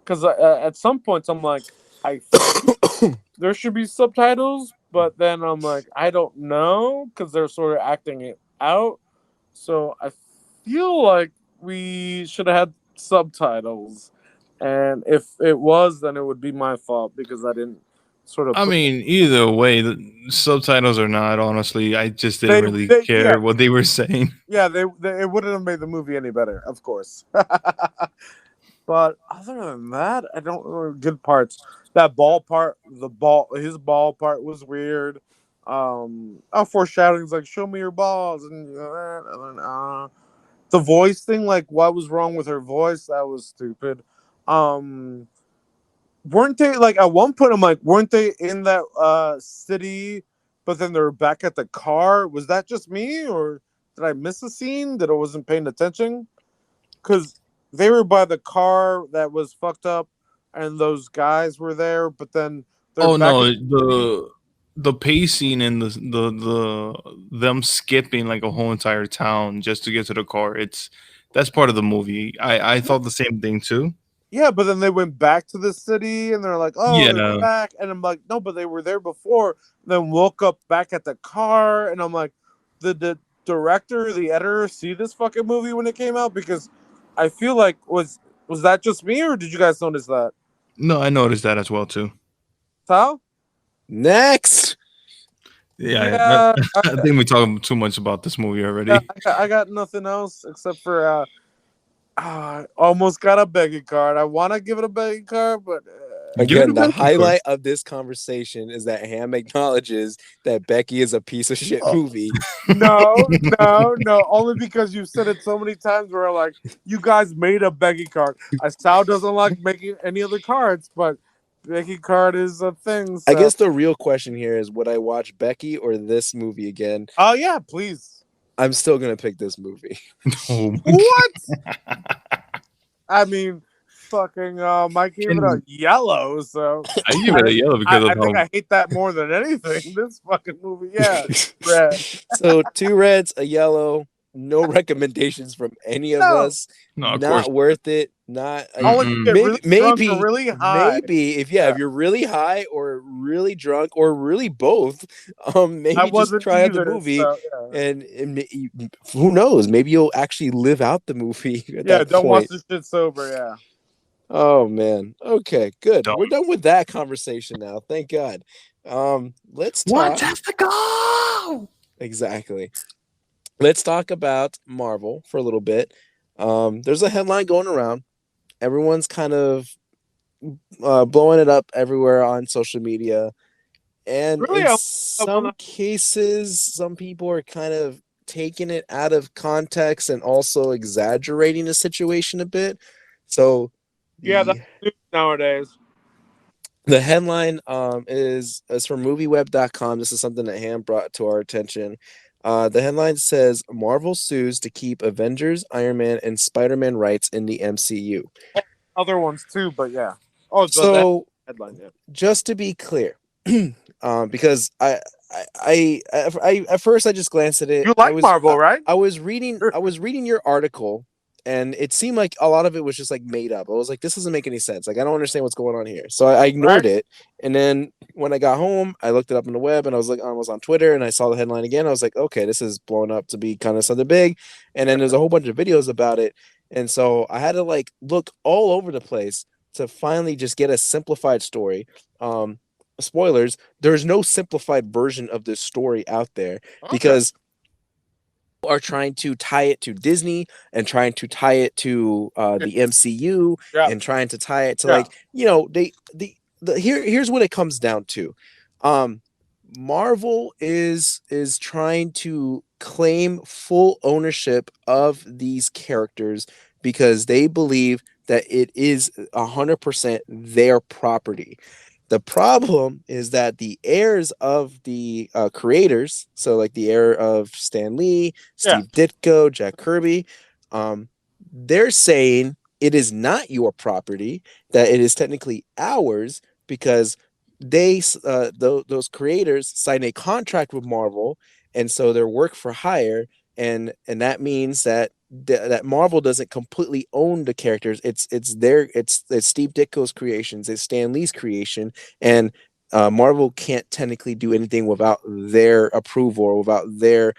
Because at some points, I'm like, I think there should be subtitles, but then I'm like, I don't know because they're sort of acting it out. So I feel like we should have had subtitles, and if it was, then it would be my fault because I didn't sort of I put. mean, either way, the subtitles or not, honestly, I just didn't really They yeah, care what they were saying. yeah, they it wouldn't have made the movie any better, of course. But other than that, I don't know good parts. That ball part, his ball part was weird. Foreshadowing's like, show me your balls, and the voice thing, like, what was wrong with her voice? That was stupid. Um, weren't they like at one point? I'm like, weren't they in that city? But then they were back at the car. Was that just me, or did I miss a scene that I wasn't paying attention? Because they were by the car that was fucked up, and those guys were there. But then they're Oh back no, at the city. the pacing and the them skipping like a whole entire town just to get to the car. That's part of the movie. I thought the same thing too. Yeah, but then they went back to the city, and they're like, "Oh, they're Yeah. back," and I'm like, "No, but they were there before." Then woke up back at the car, and I'm like, "The director, the editor, see this fucking movie when it came out?" Because I feel like was that just me, or did you guys notice that? No, I noticed that as well too. Sal? Next. Yeah, Yeah, I think we talked too much about this movie yeah, already. I got nothing else except for almost got a begging card. I want to give it a begging card, but Give it Again, a the Becky card. highlight of this conversation is that Ham acknowledges that Becky is a piece of shit movie. no, no, no. Only because you've said it so many times where like you guys made a begging card. Sal doesn't like making any other cards, but begging card is a thing. I So guess the real question here is, would I watch Becky or this movie again? oh yeah, please. I'm still gonna pick this movie. Oh, What? I mean, fucking Mike gave it a Can- yellow, so I give it a yellow because I of think how I hate that more than anything. This fucking movie, yeah. Red. So 2 reds, a yellow. no recommendations from any of No. us. No, of course. Not worth it. Not Unless you get really drunk or really high. maybe if you're really high or really drunk or really both, maybe just try out the movie, so, and who knows? Maybe you'll actually live out the movie at that don't watch point. this shit sober. Yeah. Oh man. Okay, good. Don't. We're done with that conversation now. Thank God. Let's talk. What has to go? Exactly. Let's talk about Marvel for a little bit. There's a headline going around. Everyone's kind of blowing it up everywhere on social media. And Really, in some cases, some people are kind of taking it out of context and also exaggerating the situation a bit. So that's nowadays. the headline is from movieweb.com. This is something that Ham brought to our attention. The headline says Marvel sues to keep Avengers, Iron Man, and Spider-Man rights in the MCU. Other ones too, but yeah. Oh, so headline. Yeah. Just to be clear, because I at first I just glanced at it. You like Marvel, right? I was reading your article, and it seemed like a lot of it was just like made up. I was like, this doesn't make any sense. Like, I don't understand what's going on here. So I ignored it. And then when I got home, I looked it up on the web, and I was on Twitter, and I saw the headline again. I was like, okay, this is blowing up to be kind of something big. And then there's a whole bunch of videos about it. And so I had to like look all over the place to finally just get a simplified story. Spoilers, there's no simplified version of this story out there because are trying to tie it to Disney and trying to tie it to the MCU and trying to tie it to like, you know, here's what it comes down to. Marvel is trying to claim full ownership of these characters because they believe that it is 100% their property. The problem is that the heirs of the creators, so like the heir of Stan Lee, Steve Ditko, Jack Kirby, they're saying it is not your property, that it is technically ours because those creators signed a contract with Marvel, and so they're work for hire, and that means that Marvel doesn't completely own the characters. It's Steve Ditko's creations, it's Stan Lee's creation, and Marvel can't technically do anything without their approval or without their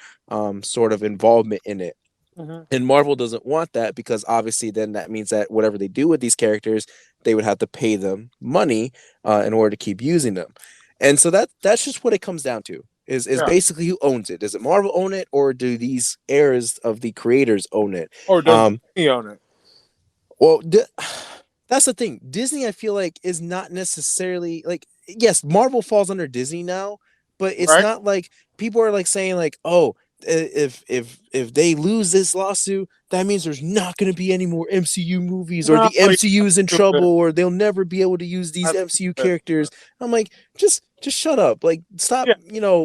sort of involvement in it. Mm-hmm. And Marvel doesn't want that because obviously then that means that whatever they do with these characters, they would have to pay them money in order to keep using them. And so that's just what it comes down to. Is basically who owns it. Does it Marvel own it, or do these heirs of the creators own it? Or does Disney own it? Well, that's the thing. Disney, I feel like, is not necessarily like, yes, Marvel falls under Disney now, but it's not like people are like saying like, oh, if they lose this lawsuit, that means there's not going to be any more MCU movies, or the MCU is in trouble, or they'll never be able to use these MCU characters. I'm like, just shut up. Like, stop,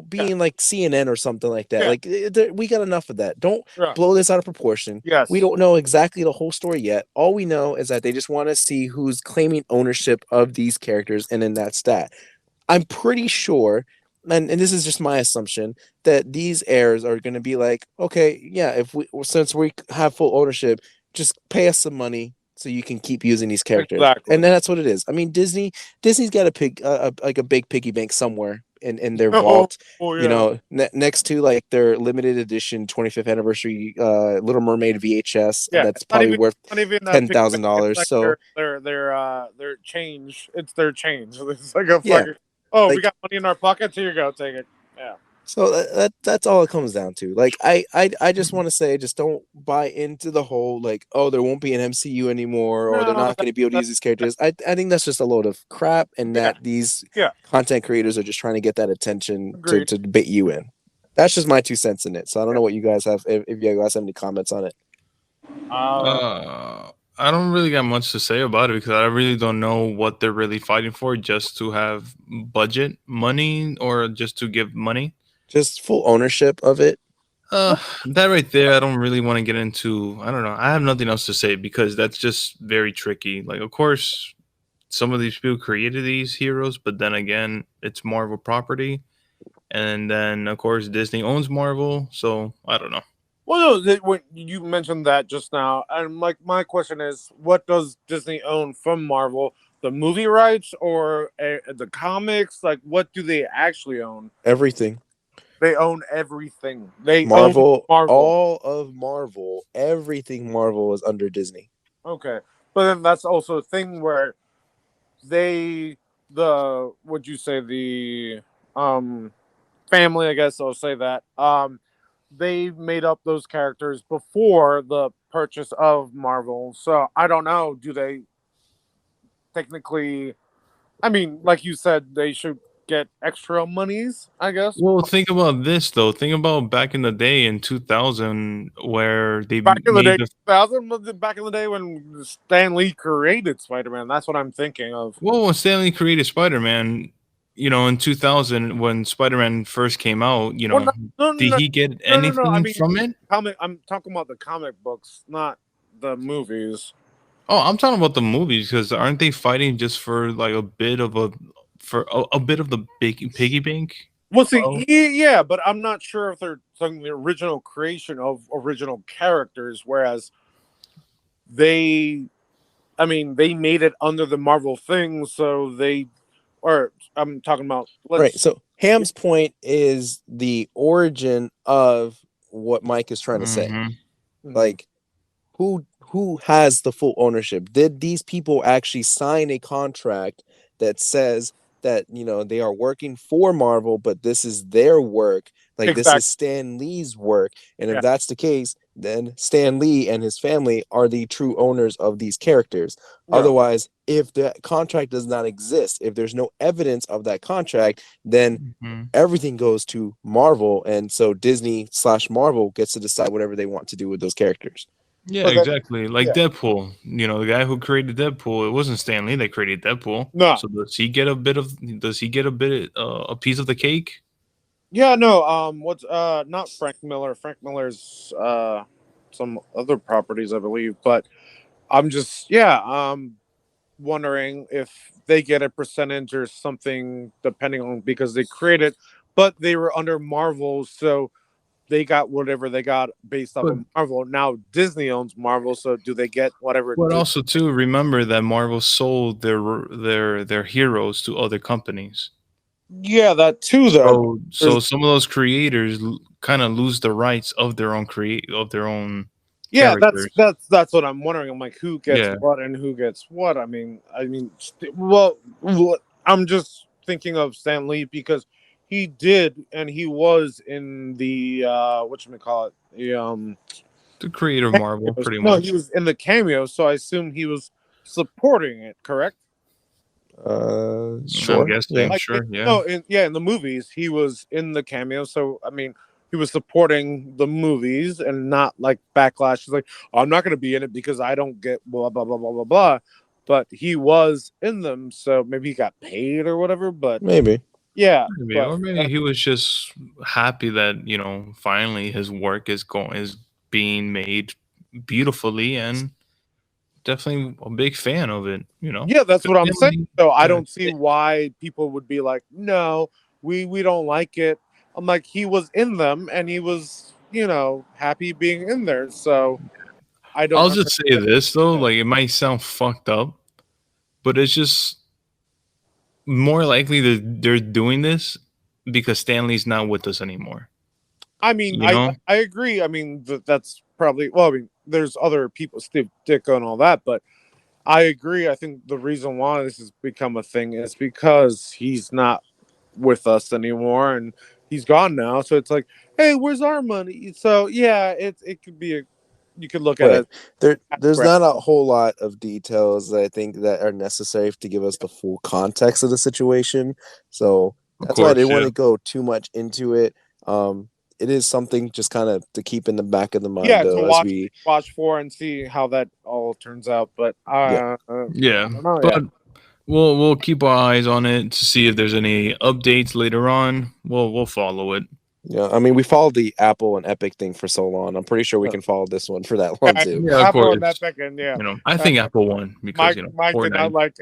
being like CNN or something like that. Like, we got enough of that. Don't blow this out of proportion. Yes. We don't know exactly the whole story yet. All we know is that they just want to see who's claiming ownership of these characters, and then that's that. I'm pretty sure, and this is just my assumption, that these heirs are going to be like, okay, yeah, since we have full ownership, just pay us some money so you can keep using these characters. Exactly. And then that's what it is. I mean, Disney's got a big piggy bank somewhere in their vault, next to like their limited edition 25th anniversary Little Mermaid VHS. That's probably worth $10,000. Like so their change, it's their change. It's like a fucking. Oh, we got money in our pockets. Here you go, take it. Yeah. So that's all it comes down to. Like, I just want to say, just don't buy into the whole like, oh, there won't be an MCU anymore, or they're not going to be able to use these characters. I think that's just a load of crap, and that these content creators are just trying to get that attention to bait you in. That's just my 2 cents in it. So I don't know what you guys have. If you guys have any comments on it. I don't really got much to say about it because I really don't know what they're really fighting for, just to have budget money or just to give money. Just full ownership of it. That right there, I don't really want to get into. I don't know. I have nothing else to say because that's just very tricky. Like, of course, some of these people created these heroes, but then again, it's Marvel property. And then, of course, Disney owns Marvel. So, I don't know. Well, no, when you mentioned that just now, and like my question is, what does Disney own from Marvel? The movie rights or the comics? Like, what do they actually own? Everything. They own everything. They own Marvel, Marvel. all of Marvel, everything Marvel is under Disney. Okay, but then that's also a thing where would you say the family? I guess I'll say that they made up those characters before the purchase of Marvel. So I don't know. Do they technically? I mean, like you said, they should get extra monies. I guess. Well, think about this though. Think about back in the day in 2000 where they Back in the day, made the 2000, back in the day when Stan Lee created Spider-Man. That's what I'm thinking of. well, when Stanley created Spider-Man, in 2000 when Spider-Man first came out, Well, no, did no, he get no. I anything mean, from it? I'm talking about the comic books, not the movies. Oh, I'm talking about the movies because aren't they fighting just for like a bit of a bit of the big piggy bank? Well, see, Oh, yeah, but I'm not sure if they're talking the original creation of original characters, whereas they, I mean, they made it under the Marvel thing, so or I'm talking about, Right. So Ham's point is the origin of what Mike is trying to say. Like, who has the full ownership? Did these people actually sign a contract that says that they are working for Marvel, but this is their work? Like, this is Stan Lee's work. And if that's the case, then Stan Lee and his family are the true owners of these characters. Yeah. Otherwise, if the contract does not exist, if there's no evidence of that contract, then everything goes to Marvel. And so Disney/Marvel gets to decide whatever they want to do with those characters. Yeah, exactly. Like Deadpool, the guy who created Deadpool, it wasn't Stan Lee that created Deadpool. No. So does he get a piece of the cake? Yeah, no. What's not Frank Miller. Frank Miller's some other properties, I believe. But I'm just wondering if they get a percentage or something depending on, because they created, but they were under Marvel, so they got whatever they got based off of Marvel. Now Disney owns Marvel, so do they get whatever? But also too, remember that Marvel sold their heroes to other companies. Yeah, that too, though. So some of those creators kind of lose the rights of their own Yeah, characters. that's what I'm wondering. I'm like, who gets what and who gets what? I mean, well, I'm just thinking of Stan Lee because he did, and he was in the whatchamacallit, the creator of Marvel, pretty much. No, he was in the cameo, so I assume he was supporting it, correct? Sure. I'm guessing, sure, yeah. No, in the movies, he was in the cameo, so I mean, he was supporting the movies and not like backlash. He's like, oh, I'm not going to be in it because I don't get blah blah blah blah blah blah. But he was in them, so maybe he got paid or whatever. But maybe, yeah, or maybe he was just happy that finally his work is being made beautifully, and definitely a big fan of it. Yeah, that's what I'm saying. So I don't see why people would be like, no, we don't like it. I'm like, he was in them and he was, happy being in there. So I'll just say this though, like it might sound fucked up, but it's just more likely that they're doing this because Stanley's not with us anymore. I mean, I agree. I mean, that's probably, well, I mean, there's other people, Steve Ditko and all that, but I agree. I think the reason why this has become a thing is because he's not with us anymore and he's gone now. So it's like, hey, where's our money? So yeah, it could be you could look at it. There's not a whole lot of details that I think that are necessary to give us the full context of the situation. So that's why I didn't want to go too much into it. It is something just kind of to keep in the back of the mind. Yeah, to watch for and see how that all turns out. But but we'll keep our eyes on it to see if there's any updates later on. We'll follow it. Yeah, I mean, we followed the Apple and Epic thing for so long. I'm pretty sure we can follow this one for that long too. Yeah, of course. And Epic, and I think Apple won because Mike did not like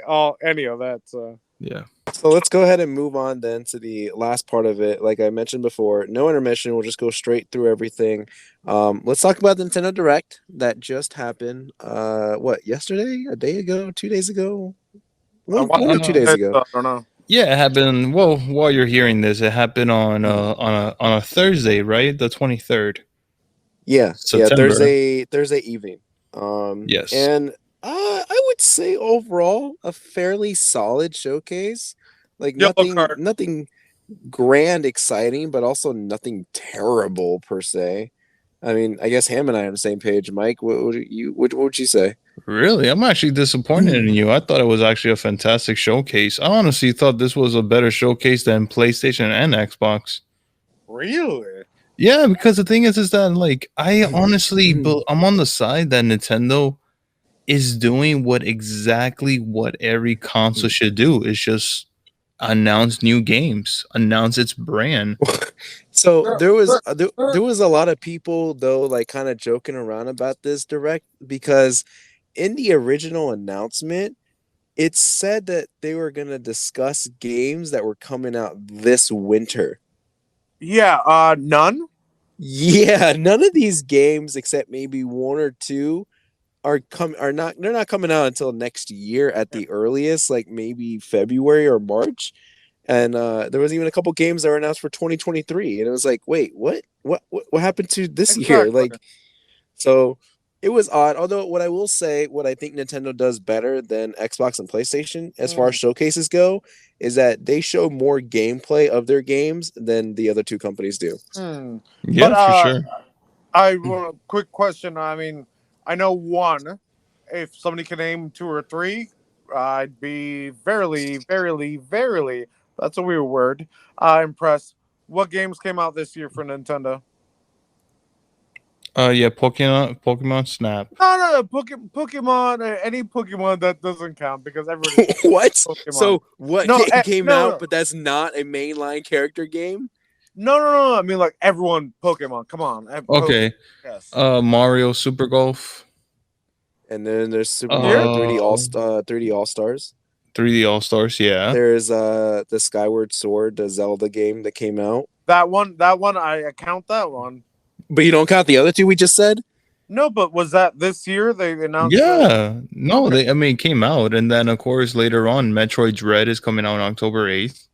any of that. So yeah. So let's go ahead and move on then to the last part of it. Like I mentioned before, no intermission. We'll just go straight through everything. Let's talk about the Nintendo Direct that just happened. What, yesterday? A day ago? 2 days ago? I One or watched 2 days it, ago. so I don't know. Yeah, it happened. Well, while you're hearing this, it happened on a Thursday, right? The 23rd Yeah, September. Thursday evening. Yes. And I would say overall a fairly solid showcase. Like Yellow card. nothing grand exciting, but also nothing terrible per se. I mean, I guess Ham and I are on the same page. Mike, what would you say? Really? I'm actually disappointed in you. I thought it was actually a fantastic showcase. I honestly thought this was a better showcase than PlayStation and Xbox. Really? Yeah, because the thing is that like I honestly, I'm on the side that Nintendo is doing exactly what every console should do. It's just announce new games, announce its brand. So there was a lot of people though, like kind of joking around about this direct because in the original announcement, it said that they were gonna discuss games that were coming out this winter. Yeah. None. Yeah, none of these games, except maybe one or two, are not they're not coming out until next year at the earliest, like maybe February or March. And there was even a couple games that were announced for 2023, and it was like, wait, what happened to this year? Exactly. Like, so it was odd. Although, what I will say, what I think Nintendo does better than Xbox and PlayStation as far as showcases go, is that they show more gameplay of their games than the other two companies do. Yeah, But for sure. I want a quick question. I mean, I know one. If somebody can name two or three, I'd be verily, that's a weird word, impressed. What games came out this year for Nintendo? Yeah, Pokemon Snap. No, Pokemon, any Pokemon that doesn't count because everybody What? Pokemon. So what No, game came no, out, but that's not a mainline character game? no. I mean, like everyone, Pokemon. Come on. Okay. Yes. Mario Super Golf. And then there's Super Mario Here? 3D All Stars. 3D All Stars. Yeah. There's the Skyward Sword, the Zelda game that came out. That one, I count that one. But you don't count the other two we just said? No, but was that this year they announced? Yeah. No, Okay. I mean, it came out, and then of course later on, Metroid Dread is coming out on October 8th.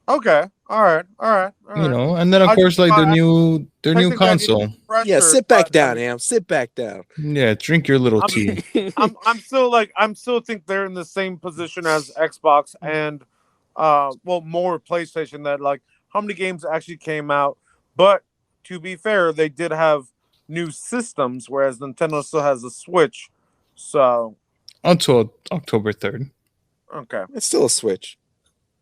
Okay. All right. You know, and then of course like their new console. Yeah, sit back down, Ham. Sit back down. Yeah, drink your little tea. I'm still think they're in the same position as Xbox and more PlayStation, that like how many games actually came out. But to be fair, they did have new systems, whereas Nintendo still has a Switch. So Until October 3rd. okay. It's still a Switch.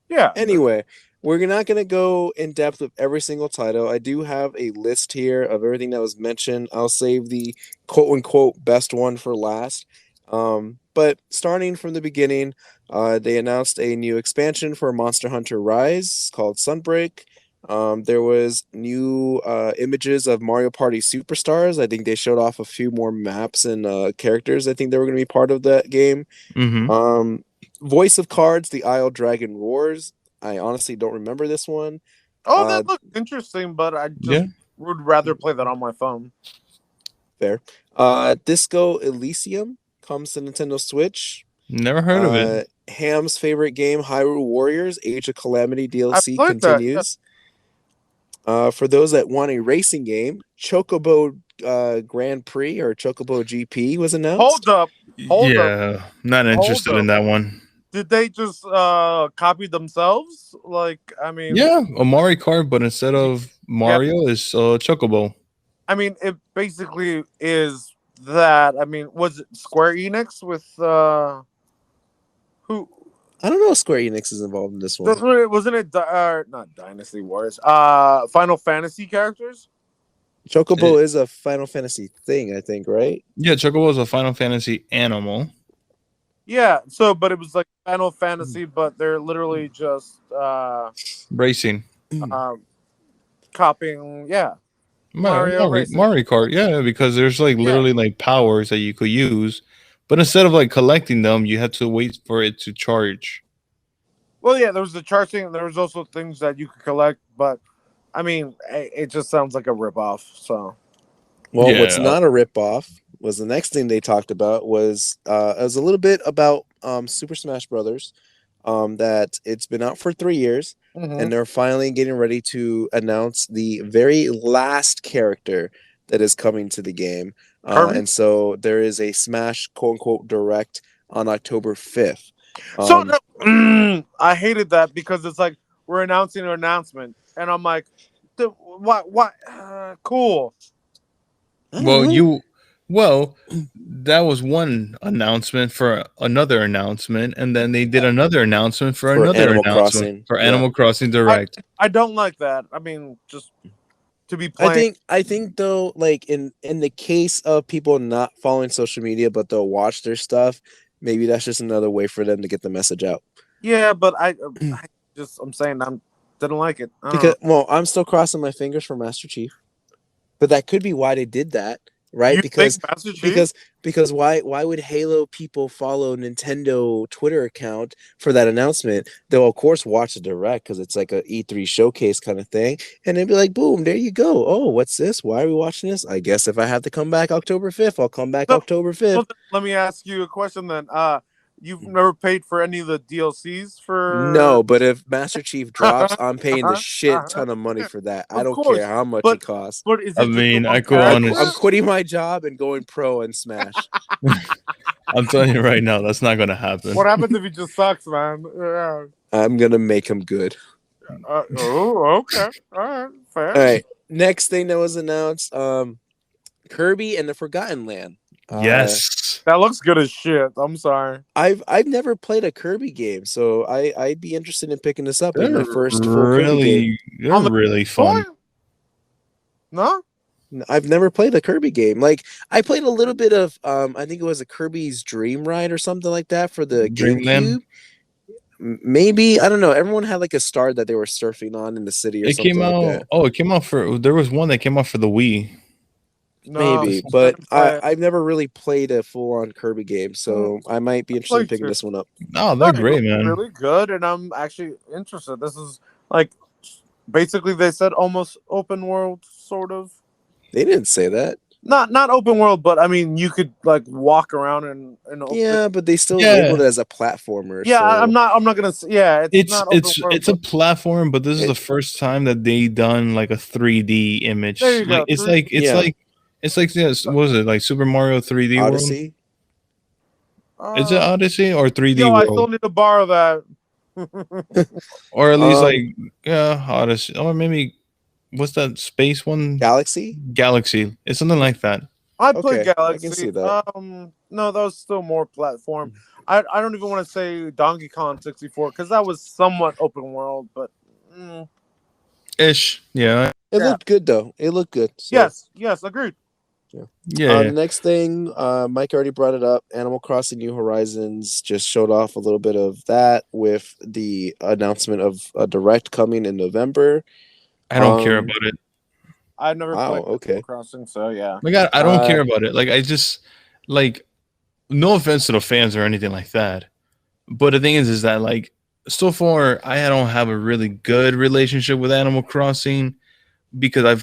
Yeah. Anyway, we're not going to go in depth with every single title. I do have a list here of everything that was mentioned. I'll save the quote unquote best one for last. But starting from the beginning, they announced a new expansion for Monster Hunter Rise called Sunbreak. There was new images of Mario Party Superstars. I think they showed off a few more maps and characters. I think they were going to be part of that game. Voice of Cards, The Isle Dragon Roars. I honestly don't remember this one. Oh, that looks interesting, but I just would rather play that on my phone. Fair. Disco Elysium comes to Nintendo Switch. Never heard of it. Ham's favorite game, Hyrule Warriors, Age of Calamity DLC continues. For those that want a racing game, Chocobo Grand Prix or Chocobo GP was announced. Hold up. Not interested in that one. Did they just copy themselves? Like, I mean, yeah, a Mario Kart, but instead of Mario, is Chocobo. I mean, it basically is that. I mean, was it Square Enix with who? I don't know if Square Enix is involved in this one. Wasn't it not Dynasty Wars? Final Fantasy characters? Chocobo is a Final Fantasy thing, I think, right? Yeah, Chocobo is a Final Fantasy animal. Yeah, but it was like Final Fantasy, but they're literally just racing. Copying, yeah. Mario Kart, yeah, because there's like literally like powers that you could use, but instead of like collecting them, you have to wait for it to charge. Well, yeah, there was the charging, and there was also things that you could collect, but I mean, it just sounds like a ripoff. So, Well, what's Yeah. not a ripoff was the next thing they talked about was it was a little bit about Super Smash Brothers. That it's been out for 3 years, mm-hmm. and they're finally getting ready to announce the very last character that is coming to the game. And so there is a Smash quote unquote direct on October 5th. So I hated that because it's like we're announcing an announcement, and I'm like, what? Cool. Well, that was one announcement for another announcement, and then they did another announcement for another Animal announcement Crossing. for Animal Crossing Direct. I don't like that. I mean, just to be playing. I think though, like in the case of people not following social media, but they'll watch their stuff, maybe that's just another way for them to get the message out. Yeah, but I'm saying I didn't like it. Because I'm still crossing my fingers for Master Chief, but that could be why they did that. Right, you because why would Halo people follow Nintendo Twitter account for that announcement? They'll of course watch the direct because it's like a E3 showcase kind of thing, and they'd be like, "Boom, there you go. Oh, what's this? Why are we watching this? I guess if I have to come back October 5th, I'll come back October 5th." Well, let me ask you a question then. You've never paid for any of the DLCs for? No, but if Master Chief drops, I'm paying the shit ton of money for that. I don't care how much it costs. But is it I mean, I go I'm on. quitting my job and going pro and Smash. I'm telling you right now, that's not gonna happen. What happens if he just sucks, man? Yeah. I'm gonna make him good. Okay. All right. Fair. All right. Next thing that was announced, Kirby and the Forgotten Land. Yes, that looks good as shit. I'm sorry. I've never played a Kirby game, so I'd be interested in picking this up in my first full really, Kirby game. They're really fun. No, I've never played a Kirby game. Like I played a little bit of I think it was a Kirby's Dream Ride or something like that for the GameCube. Maybe I don't know. Everyone had like a star that they were surfing on in the city or it something came out. like that. Oh, it came out for. There was one that came out for the Wii. Maybe, but I've never really played a full-on Kirby game, so I might be interested in picking this one up. Oh, they're great, man. Really good, and I'm actually interested. This is like basically they said almost open world, sort of. They didn't say that. Not open world, but I mean you could like walk around and yeah, but they still labeled it as a platformer. Yeah, so. I'm not gonna. Yeah, it's a platform, but this is the first time that they done like a 3D image. There you go. It's like this. What was it like Super Mario 3D Odyssey? World? Is it Odyssey or 3D World? I still need to borrow that. Or at least Odyssey, or maybe what's that space one? Galaxy. It's something like that. I played Galaxy. I can see that. No, that was still more platform. I don't even want to say Donkey Kong 64 because that was somewhat open world, but ish. Yeah. It looked good though. It looked good. So. Yes, agreed. Yeah. Next thing, Mike already brought it up. Animal Crossing New Horizons just showed off a little bit of that with the announcement of a direct coming in November. I don't care about it. I've never played Animal Crossing, so yeah. My God, I don't care about it. Like I just no offense to the fans or anything like that, but the thing is that like so far I don't have a really good relationship with Animal Crossing because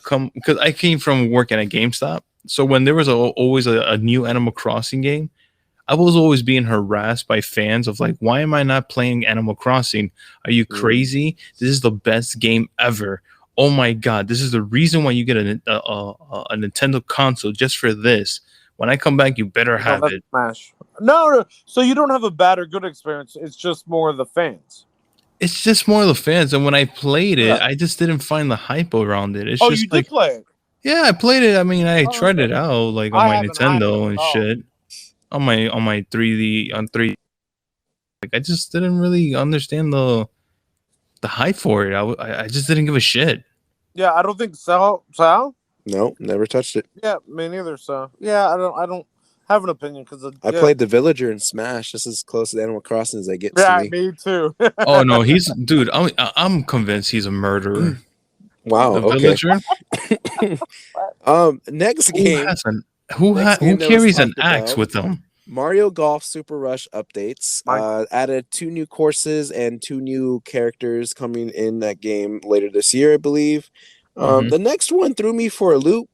I came from working at GameStop. So when there was always a new Animal Crossing game, I was always being harassed by fans of like, why am I not playing Animal Crossing? Are you crazy? This is the best game ever. Oh my God, this is the reason why you get a Nintendo console just for this. When I come back, you better have it. Smash. No, so you don't have a bad or good experience. It's just more of the fans. It's just more of the fans. And when I played it, I just didn't find the hype around it. It's just you did play it? Yeah, I played it. I mean, I tried it out like on my Nintendo and shit. On my 3D on 3. Like I just didn't really understand the hype for it. I just didn't give a shit. Yeah, I don't think Sal? No, never touched it. Yeah, me neither. So yeah, I don't have an opinion because I played the Villager in Smash. This is as close to Animal Crossing as I get. Yeah, to me too. Oh no, dude. I'm convinced he's a murderer. Wow. The Villager. Next game. Who carries an axe with them? Mario Golf Super Rush updates. Added 2 new courses and 2 new characters coming in that game later this year, I believe. The next one threw me for a loop.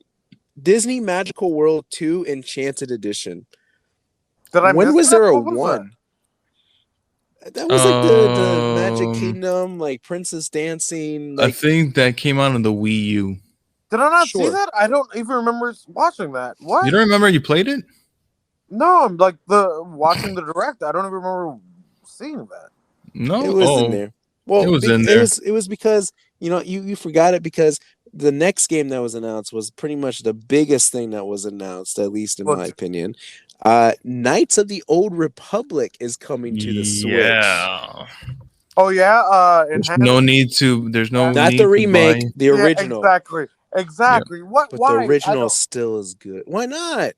Disney Magical World 2 Enchanted Edition. Did I when miss was that? there a What was 1? That was like the Magic Kingdom, like Princess Dancing. Like, I think that came out on the Wii U. Did I not see that? I don't even remember watching that. What? You don't remember you played it? No, I'm like watching the direct. I don't even remember seeing that. No, it was in there. Well, it was in there. It was because you forgot it because the next game that was announced was pretty much the biggest thing that was announced, at least in my opinion. Knights of the Old Republic is coming to the Switch. Oh yeah, there's no need to. There's no not need the remake, to buy. the original. Yeah, exactly. Yeah. What? But why? the original still is good. Why not?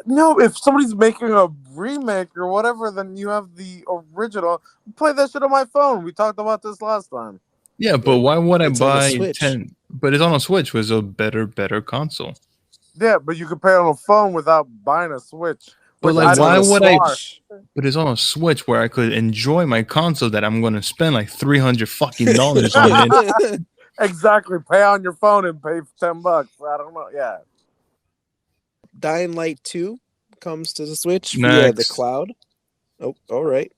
No, if somebody's making a remake or whatever, then you have the original. Play that shit on my phone. We talked about this last time. Yeah, but why would I buy 10? But it's on a Switch, was a better console. Yeah, but you could play on a phone without buying a Switch. But like, why would I? But it's on a Switch where I could enjoy my console that I'm going to spend like $300 fucking dollars on it. Exactly. Pay on your phone and pay $10. I don't know. Yeah. Dying Light 2 comes to the Switch via the cloud. Oh, all right.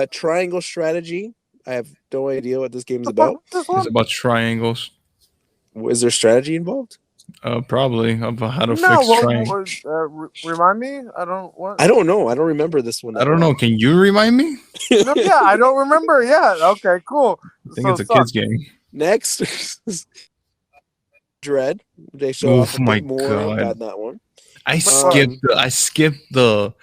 Triangle Strategy. I have no idea what this game's about. It's about triangles. Is there strategy involved? Probably about how to fix triangles. Remind me? I don't. What? I don't know. I don't remember this one. I don't know. Can you remind me? No, yeah, I don't remember. Yeah. Okay. Cool. I think it's a kids game. Next, Dread. They show off a bit more about that one. I skipped the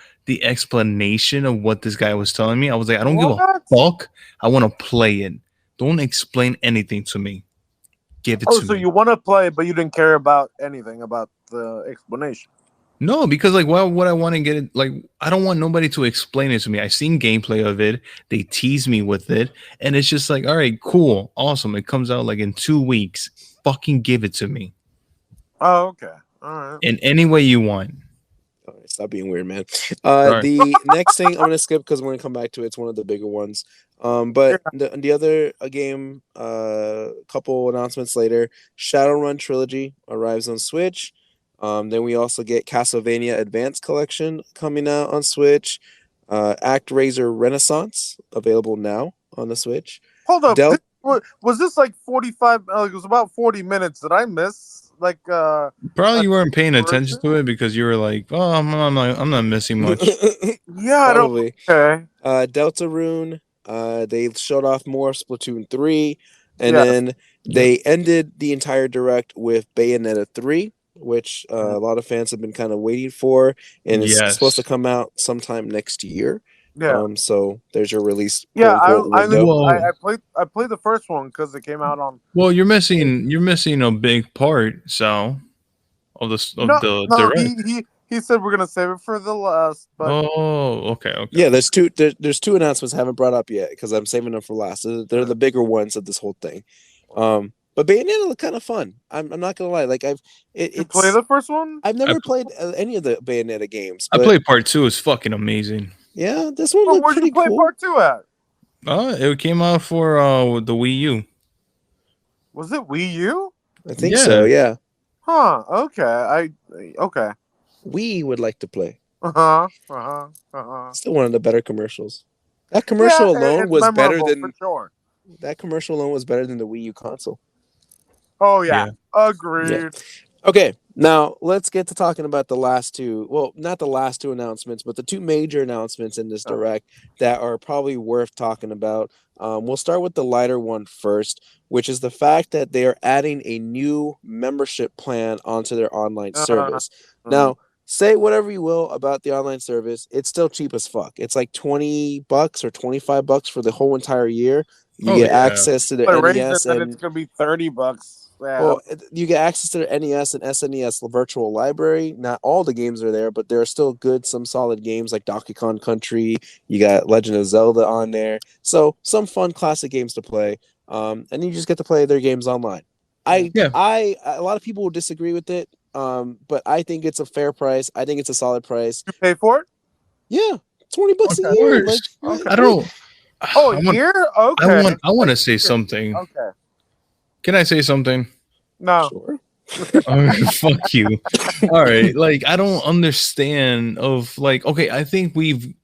explanation of what this guy was telling me. I was like, I don't give a fuck. I want to play it. Don't explain anything to me. Give it to me. So you want to play, but you didn't care about anything about the explanation. No, because like, why would I want to get it? Like, I don't want nobody to explain it to me. I've seen gameplay of it. They tease me with it, and it's just like, all right, cool, awesome. It comes out like in 2 weeks. Fucking give it to me. Oh, okay. All right. In any way you want. All right, stop being weird, man. The next thing I'm gonna skip because we're gonna come back to it. It's one of the bigger ones. But the other game, couple announcements later, Shadowrun Trilogy arrives on Switch. Then we also get Castlevania Advance Collection coming out on Switch. ActRaiser Renaissance available now on the Switch. Hold up, was this like 45? It was about 40 minutes. Did I miss? Like probably you weren't paying attention to it because you were like, oh, I'm not missing much. Yeah, probably. Okay. Deltarune. They showed off more Splatoon 3, and then they ended the entire direct with Bayonetta 3, which a lot of fans have been kind of waiting for, and it's supposed to come out sometime next year. Yeah. So there's your release. Yeah, I played the first one because it came out on. Well, you're missing a big part, so of the direct. He said we're gonna save it for the last. But... Oh, okay. Yeah, there's two announcements I haven't brought up yet because I'm saving them for last. They're the bigger ones of this whole thing. But Bayonetta looked kind of fun. I'm not gonna lie. Like you play the first one? I've never played any of the Bayonetta games. I played part 2. It's fucking amazing. Yeah, this one looked pretty cool. Where'd you play part 2 at? It came out for the Wii U. Was it Wii U? I think so. Yeah. Huh. Okay. Okay. We would like to play. Still one of the better commercials. That commercial alone was better than. For sure. That commercial alone was better than the Wii U console. Oh yeah. Agreed. Yeah. Okay, now let's get to talking about the last two. Well, not the last two announcements, but the two major announcements in this direct that are probably worth talking about. We'll start with the lighter one first, which is the fact that they are adding a new membership plan onto their online service. Now, say whatever you will about the online service, it's still cheap as fuck. It's like $20 or $25 for the whole entire year. You get access to the NES, and it's gonna be $30. Yeah. Well, you get access to the NES and SNES virtual library. Not all the games are there, but there are still some solid games like Donkey Kong Country. You got Legend of Zelda on there, so some fun classic games to play. And you just get to play their games online. A lot of people will disagree with it, but I think it's a fair price. I think it's a solid price. You pay for it? Yeah, $20 a Of year. Like, course. Okay. I don't. Oh, I want. here? Okay. I want to say something. Okay. Can I say something? No. sure. Fuck you. All right. Like, I don't understand. Of like, okay, I think me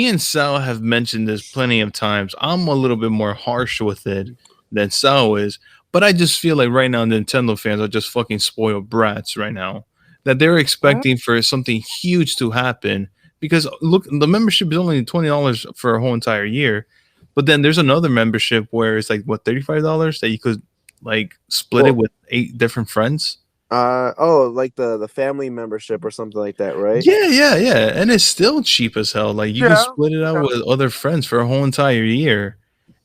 and Sal have mentioned this plenty of times. I'm a little bit more harsh with it than Sal is, but I just feel like right now Nintendo fans are just fucking spoiled brats right now. That they're expecting for something huge to happen because look, the membership is only $20 for a whole entire year, but then there's another membership where it's like what $35 that you could like split it Well, with 8 different friends. like the family membership or something like that, right? Yeah. And it's still cheap as hell. Like you can Yeah. split it out Yeah. with other friends for a whole entire year.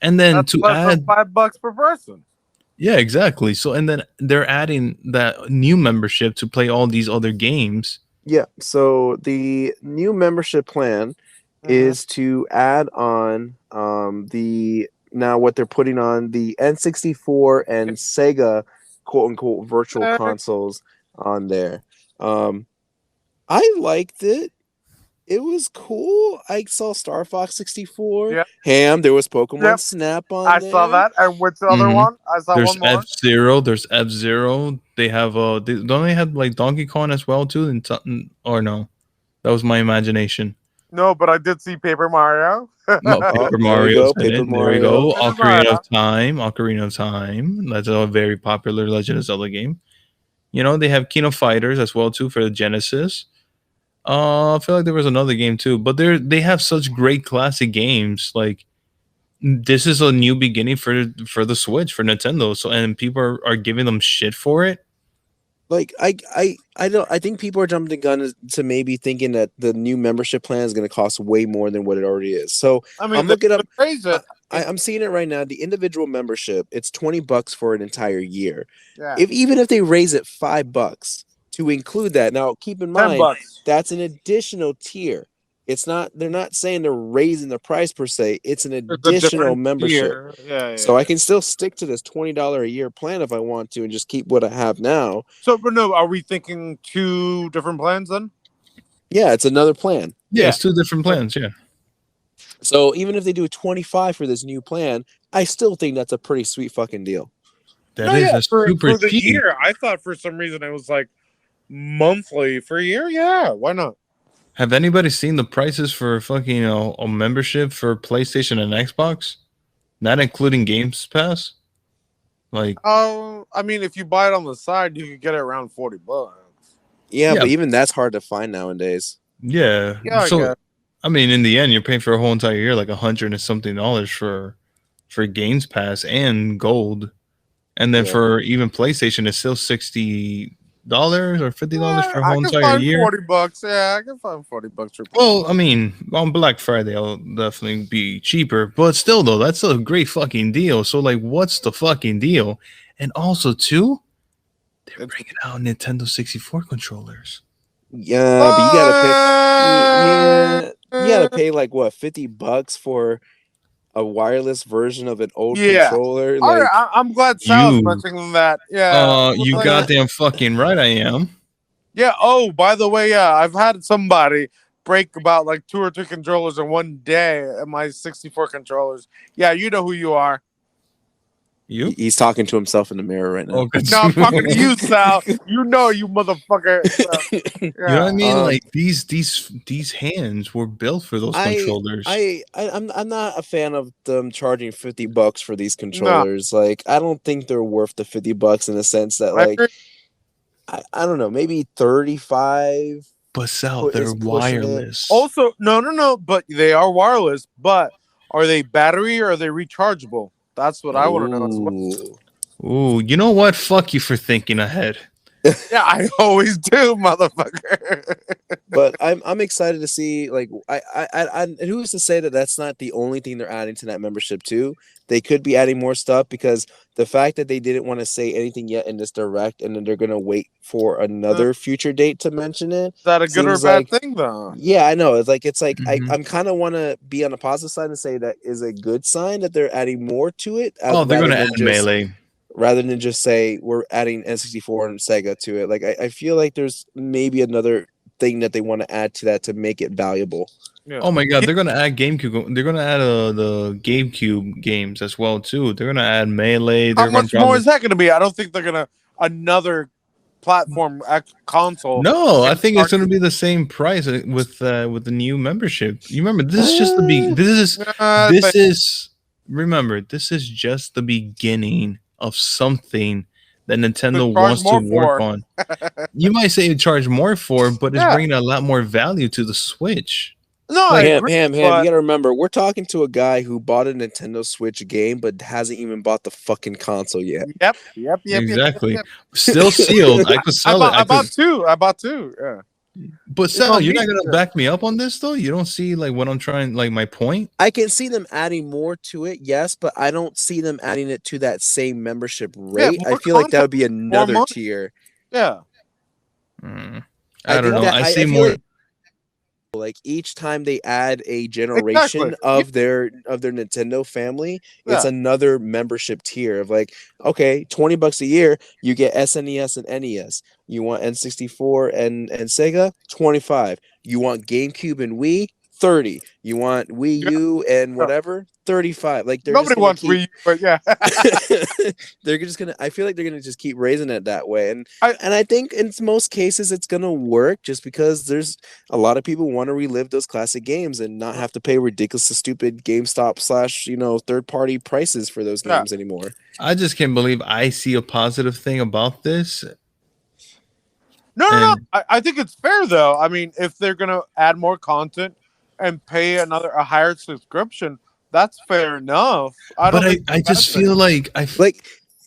And then That's to less than add $5 per person. yeah, exactly. So and then they're adding that new membership to play all these other games. Yeah. So the new membership plan is to add on the now what they're putting on the N64 and Sega quote unquote virtual consoles on there. I liked it. It was cool. I saw Star Fox 64. Yep. Ham. There was Pokemon Yep. Snap on I there. saw that. And what's the other one? I saw There's one more. F-Zero. There's F-Zero. They have don't they have like Donkey Kong as well too? Or no, that was my imagination. No, but I did see Paper Mario. No, Oh, Paper there we Mario's go. in Paper it. There we go. Mario. Paper Ocarina Mario. of Time. Ocarina of Time. That's a very popular Legend of Zelda game. You know, they have Kino Fighters as well too for the Genesis. I feel like there was another game too, but they have such great classic games. Like this is a new beginning for the Switch for Nintendo. So and people are giving them shit for it. Like I don't I think people are jumping the gun to maybe thinking that the new membership plan is going to cost way more than what it already is. So I mean, I'm looking up. raise it. I'm seeing it right now. The individual membership, it's $20 for an entire year. Yeah. Even if they raise it $5 to include that. Now keep in mind $10. that's an additional tier. It's not. They're not saying they're raising the price per se. It's an additional membership. Yeah. So I can still stick to this $20 a year plan if I want to, and just keep what I have now. So, but no, are we thinking 2 different plans then? Yeah, it's another plan. Yeah, it's 2 different plans. Yeah. So even if they do a 25 for this new plan, I still think that's a pretty sweet fucking deal. That's super for the cheap. year. I thought for some reason it was like monthly for a year. Yeah, why not? Have anybody seen the prices for fucking a membership for PlayStation and Xbox? Not including Games Pass. Like, Oh, I mean, if you buy it on the side, you could get it around $40. Yeah, Yeah. but even that's hard to find nowadays. yeah. Yeah, I So guess. I mean, in the end, you're paying for a whole entire year like $100 and something for Games Pass and Gold, and then Yeah. for even PlayStation, it's still $60 or $50 for a I whole can entire find year. $40. Yeah, I can find $40 for. Well, I mean, on Black Friday, it'll definitely be cheaper, but still, though, that's a great fucking deal. So, like, what's the fucking deal? And also, too, they're bringing out Nintendo 64 controllers. Yeah, but you gotta pay. Yeah, you gotta pay like what $50 for a wireless version of an old controller. All Like, right, I'm glad Sal's mentioning that. Yeah. You Like, goddamn fucking right, I am. yeah. Oh, by the way, yeah, I've had somebody break about like 2 or 3 controllers in one day at my 64 controllers. Yeah, you know who you are. You? he's talking to himself in the mirror right now. Oh, good. No, I'm talking to you, Sal. You know, you motherfucker. You know what I mean? Like these hands were built for those controllers. I'm not a fan of them charging $50 for these controllers. No. Like, I don't think they're worth the $50 in the sense that, like, I don't know, maybe 35. But Sal, they're wireless. Also, no, but they are wireless. But are they battery or are they rechargeable? That's what I want to know as well. Ooh, you know what? Fuck you for thinking ahead. Yeah, I always do, motherfucker. But I'm excited to see, like, I who's to say that that's not the only thing they're adding to that membership too? They could be adding more stuff, because the fact that they didn't want to say anything yet in this direct, and then they're gonna wait for another future date to mention it. Is that a good or bad thing, though? Yeah, I know. It's like I'm kind of want to be on the positive side and say that is a good sign that they're adding more to it. Oh, they're gonna add Melee. Rather than just say we're adding N64 and Sega to it. Like, I feel like there's maybe another thing that they want to add to that to make it valuable. Yeah. Oh my god, they're gonna add GameCube. They're gonna add the GameCube games as well too. They're gonna add Melee. How much more is that going to be? I don't think they're going to another platform console. No, I think it's gonna be the same price with the new membership. You remember, this is just the this is remember, this is just the beginning of something that Nintendo wants to work on. You might say charge more for, but it's bringing a lot more value to the Switch. No, Ham, you gotta remember, we're talking to a guy who bought a Nintendo Switch game, but hasn't even bought the fucking console yet. Yep. Exactly. Still sealed. I could sell it. I bought two. Yeah. But Sal, you're not gonna back me up on this though. You don't see like what I'm trying, like my point. I can see them adding more to it, yes, but I don't see them adding it to that same membership rate. I feel like that would be another tier. Yeah. I don't know. I see more. Like each time they add a generation of their Nintendo family, it's another membership tier of like, okay, $20 a year, you get SNES and NES. You want N64 and Sega, 25. You want GameCube and Wii, 30. You want Wii U and whatever, 35. Like nobody wants Wii U, but yeah. They're just gonna. I feel like they're gonna just keep raising it that way, and I think in most cases it's gonna work, just because there's a lot of people want to relive those classic games and not have to pay ridiculously stupid GameStop / third party prices for those games anymore. I just can't believe I see a positive thing about this. No. I think it's fair though. I mean, if they're gonna add more content and pay a higher subscription, that's fair enough. I just feel like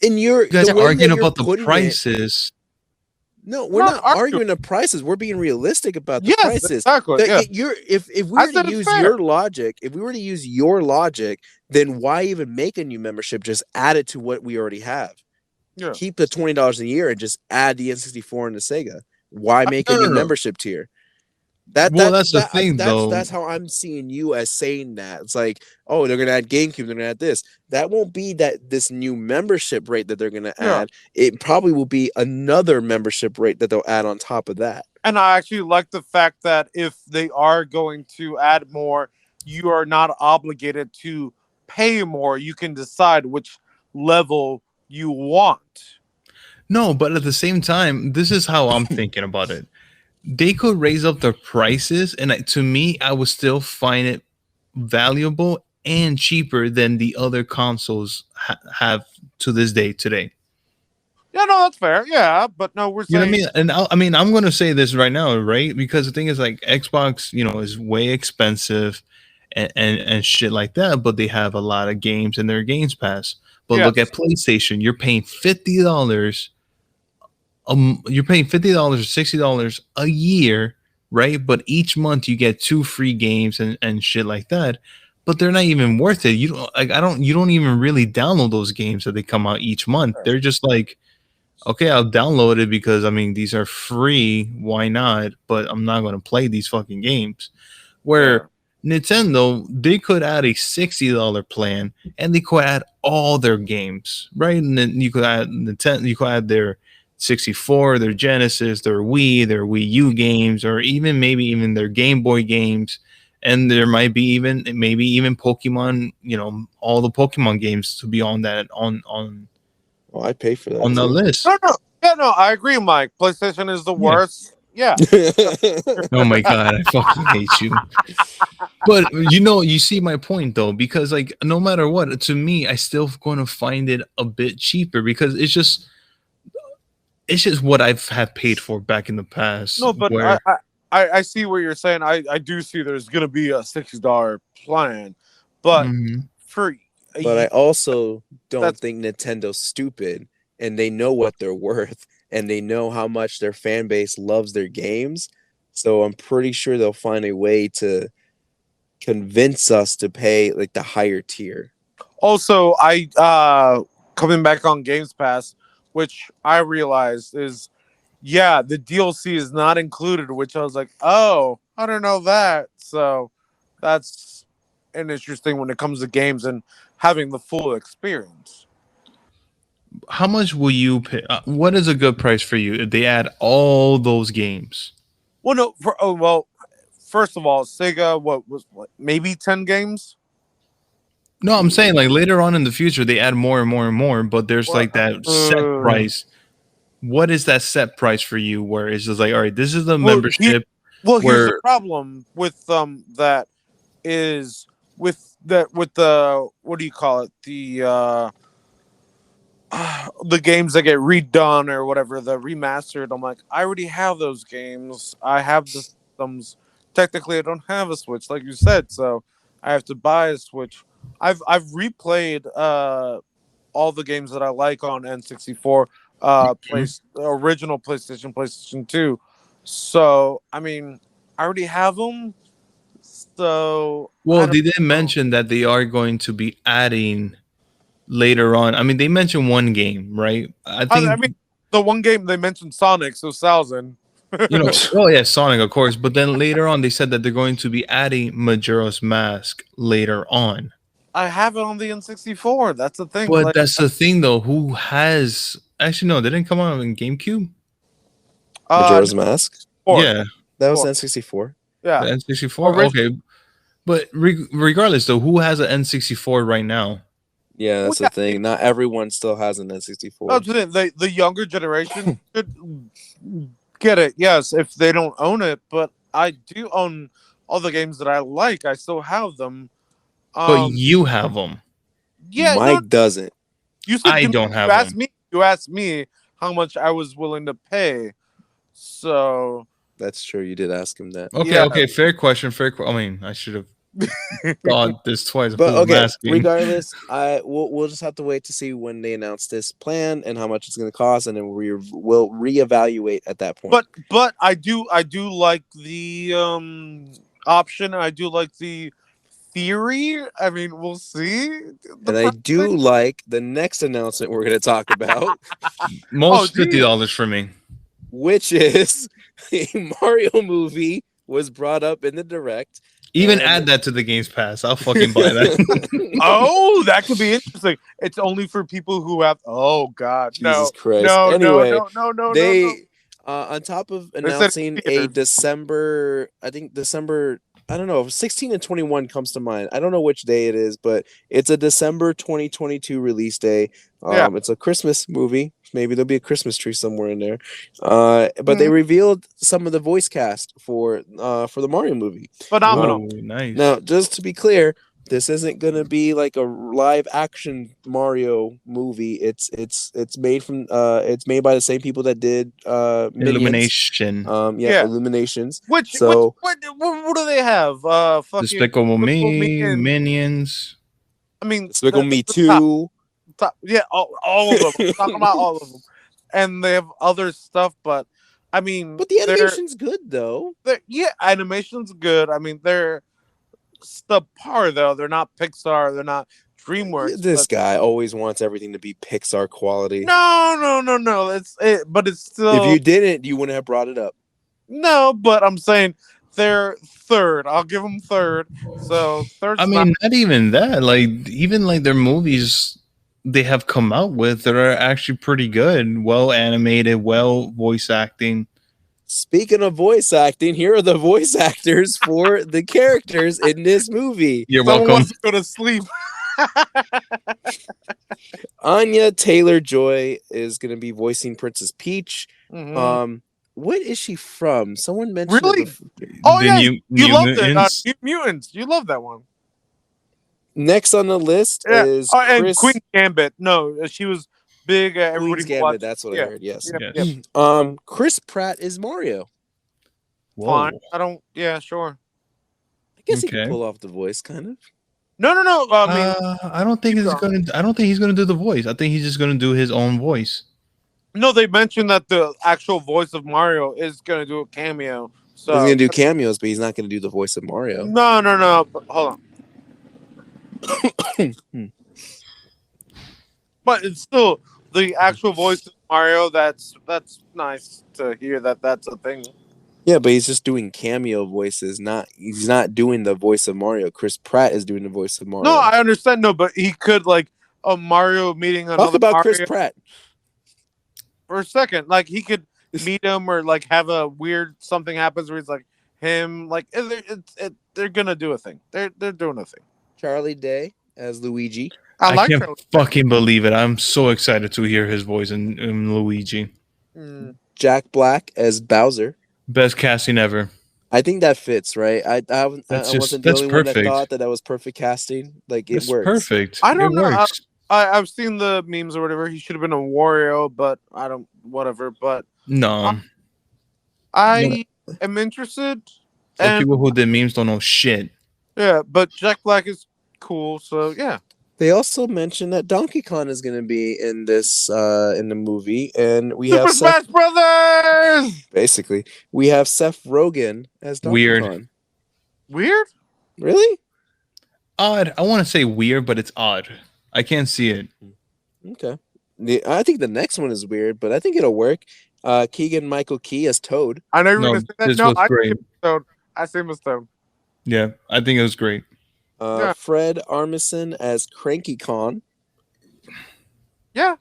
in your you guys are arguing about the prices. No, we're not arguing the prices. We're being realistic about the prices. Exactly. If we were to use your logic, then why even make a new membership? Just add it to what we already have. Yeah. Keep the $20 a year and just add the N64 and the Sega. Why make a new membership tier? That's the thing, though. That's how I'm seeing you as saying that. It's like, oh, they're gonna add GameCube, they're gonna add this. That won't be this new membership rate that they're gonna add. It probably will be another membership rate that they'll add on top of that. And I actually like the fact that if they are going to add more, you are not obligated to pay more. You can decide which level you want. No, but at the same time, this is how I'm thinking about it. They could raise up the prices, and to me, I would still find it valuable and cheaper than the other consoles have to this day today. Yeah, no, that's fair. Yeah, but no, we're saying. You know what I mean? And I'm going to say this right now, right? Because the thing is, like, Xbox, is way expensive and shit like that, but they have a lot of games in their Games Pass. But look at PlayStation, you're paying $50. You're paying $50 or $60 a year, right? But each month you get 2 free games and shit like that. But they're not even worth it. You don't even really download those games that they come out each month. They're just like, okay, I'll download it because these are free. Why not? But I'm not going to play these fucking games. Where Nintendo, they could add a $60 plan and they could add all their games, right? And then you could add their 64, their Genesis, their Wii U games, or even their Game Boy games, and there might be even Pokemon, all the Pokemon games to be on that on. Well, I pay for that on the list. No, I agree, Mike. PlayStation is the worst. Yeah. Oh my god, I fucking hate you. But you see my point though, because like no matter what, to me, I still going to find it a bit cheaper because it's just what I've had paid for back in the past. No, but I see what you're saying. I do see there's gonna be a $60 plan, but but I also don't think Nintendo's stupid, and they know what they're worth, and they know how much their fan base loves their games. So I'm pretty sure they'll find a way to convince us to pay like the higher tier. Also, coming back on Games Pass, which I realized is, the DLC is not included, which I was like, oh, I don't know that. So that's an interesting when it comes to games and having the full experience. How much will you pay? What is a good price for you if they add all those games? Well, no. Well, first of all, Sega what maybe 10 games. No, I'm saying like later on in the future they add more and more and more, but there's Well, like that set price. What is that set price for you? Where it's just like, all right, this is the membership. Here's the problem with that is with the what do you call it, the games that get redone or whatever, the remastered. I'm like, I already have those games. I have the systems. Technically, I don't have a Switch, like you said, so I have to buy a Switch. I've replayed all the games that I like on N64, original PlayStation, PlayStation 2. So I mean, I already have them. So Well, they did mention that they are going to be adding later on. I mean, they mentioned one game, right? I mean, the one game they mentioned Sonic, so 1,000. You know, oh yeah, Sonic, of course. But then later on, they said that they're going to be adding Majora's Mask later on. I have it on the N64. That's the thing. But that's the thing, though. Who has actually no? They didn't come out in GameCube. Majora's Mask. Yeah, that was N64. Yeah, the N64. Okay, but regardless, though, who has an N64 right now? Yeah, that's the thing. Not everyone still has an N64. That's the thing. The younger generation should get it. Yes, if they don't own it, but I do own all the games that I like. I still have them. But you have them. Yeah, Mike doesn't. You said I don't have them. You asked me how much I was willing to pay. So that's true. You did ask him that. Okay, okay. Fair question. I mean, I should have thought this twice. But okay, regardless, we'll just have to wait to see when they announce this plan and how much it's going to cost, and then we'll reevaluate at that point. But I do like the option. I do like the theory. I mean, we'll see. And I do like the next announcement we're going to talk about. Most $50 for me. Which is a Mario movie was brought up in the direct. Even add that to the Games Pass. I'll fucking buy that. Oh, that could be interesting. It's only for people who have. Oh God, Jesus Christ! No, anyway, no. They on top of announcing a December, I don't know, 16 and 21 comes to mind. I don't know which day it is, but it's a December 2022 release day. It's a Christmas movie. Maybe there'll be a Christmas tree somewhere in there. But they revealed some of the voice cast for the Mario movie. Phenomenal. Nice. Now, just to be clear, this isn't going to be like a live action Mario movie. It's made from it's made by the same people that did Illumination. Illuminations. What do they have? Despicable Me, Minions. I mean, Despicable Me 2. Yeah, all of them. Talking about all of them, and they have other stuff, but I mean, but the animation's good though. Animation's good. I mean, they're subpar though. They're not Pixar. They're not DreamWorks. This guy always wants everything to be Pixar quality. No. But it's still. If you didn't, you wouldn't have brought it up. No, but I'm saying they're third. I'll give them third. So third. I mean, not even that. Like even like their movies they have come out with that are actually pretty good, well animated, well voice acting. Speaking of voice acting, here are the voice actors for the characters in this movie. Someone welcome. Wants to go to sleep. Anya Taylor-Joy is going to be voicing Princess Peach. Mm-hmm. What is she from? Someone mentioned really? You loved it. New Mutants. You love that one. Next on the list is and Queen Gambit. No, she was big. Everybody Gambit. That's what I heard. Yes. Yeah. Chris Pratt is Mario. Fine. I don't. Yeah, sure. I guess he can pull off the voice, kind of. No. I mean, I don't think he's gonna. I don't think he's gonna do the voice. I think he's just gonna do his own voice. No, they mentioned that the actual voice of Mario is gonna do a cameo. So he's gonna do cameos, but he's not gonna do the voice of Mario. No. Hold on. But it's still the actual voice of Mario. That's nice to hear that that's a thing. Yeah, but he's just doing cameo voices. He's not doing the voice of Mario. Chris Pratt is doing the voice of Mario. No, I understand. No, but he could like a Mario meeting another. Talk about Mario Chris Pratt for a second. Like he could meet him or like have a weird something happens where he's like him. Like they're gonna do a thing. They're doing a thing. Charlie Day as Luigi. I like can't Charlie. fucking believe it. I'm so excited to hear his voice in Luigi. Jack Black as Bowser. Best casting ever. I think that fits, right? I wasn't the only one that thought that was perfect casting. Like it works. Perfect. I don't know. Works. I've seen the memes or whatever. He should have been a Wario, but I don't. Whatever. But no, I am interested. And people who did memes don't know shit. Yeah, but Jack Black is cool. So yeah. They also mentioned that Donkey Kong is going to be in this in the movie, and we Super have Smash Brothers. Basically, we have Seth Rogen as Donkey Kong. Weird? Really? Odd. I want to say weird, but it's odd. I can't see it. Okay. I think the next one is weird, but I think it'll work. Keegan Michael Key as Toad. I know you were going to say that. This No, was great. I see him as Toad. Yeah, I think it was great. Fred Armisen as Cranky Kong. Yeah.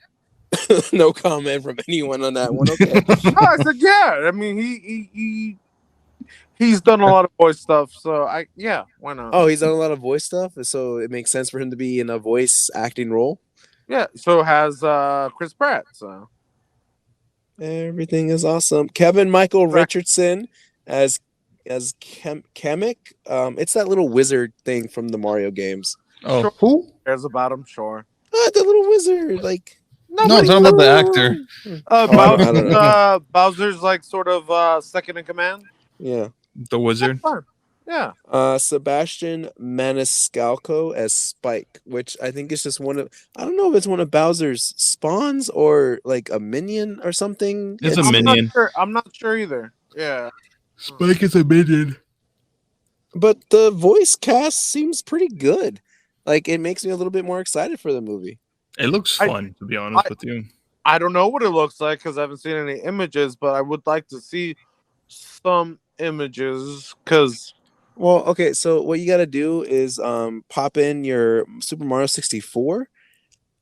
No comment from anyone on that one. Okay. I said yeah. I mean, he's done a lot of voice stuff, so why not? Oh, he's done a lot of voice stuff, so it makes sense for him to be in a voice acting role. Yeah. So has Chris Pratt. So everything is awesome. Kevin Michael Richardson as Kamek. It's that little wizard thing from the Mario games. Oh, sure. who cares about him? Sure. The little wizard, like. No, I'm talking about the actor. Bowser's like sort of second in command. Yeah. The wizard. Yeah. Sebastian Maniscalco as Spike, which I think is just one of. I don't know if it's one of Bowser's spawns or like a minion or something. It's a minion. I'm not sure either. Yeah. Spike is a minion. But the voice cast seems pretty good. Like it makes me a little bit more excited for the movie. It looks fun, to be honest with you. I don't know what it looks like because I haven't seen any images, but I would like to see some images because. Well, okay, so what you got to do is pop in your Super Mario 64,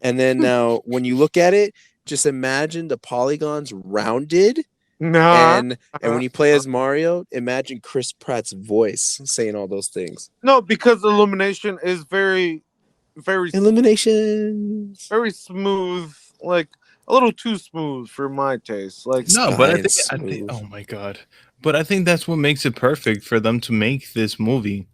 and then now when you look at it, just imagine the polygons rounded. And when you play as Mario, imagine Chris Pratt's voice saying all those things. No, because Illumination is very very smooth, like a little too smooth for my taste. Like no, but I think oh my god. But I think that's what makes it perfect for them to make this movie.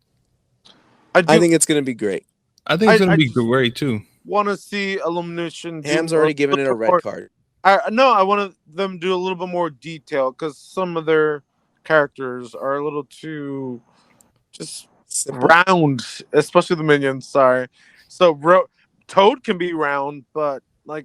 I think it's going to be great. I think it's going to be great too. Want to see Illumination? Ham's already given it a red card. I want them to do a little bit more detail because some of their characters are a little too just round, especially the minions. Sorry. So Toad can be round, but like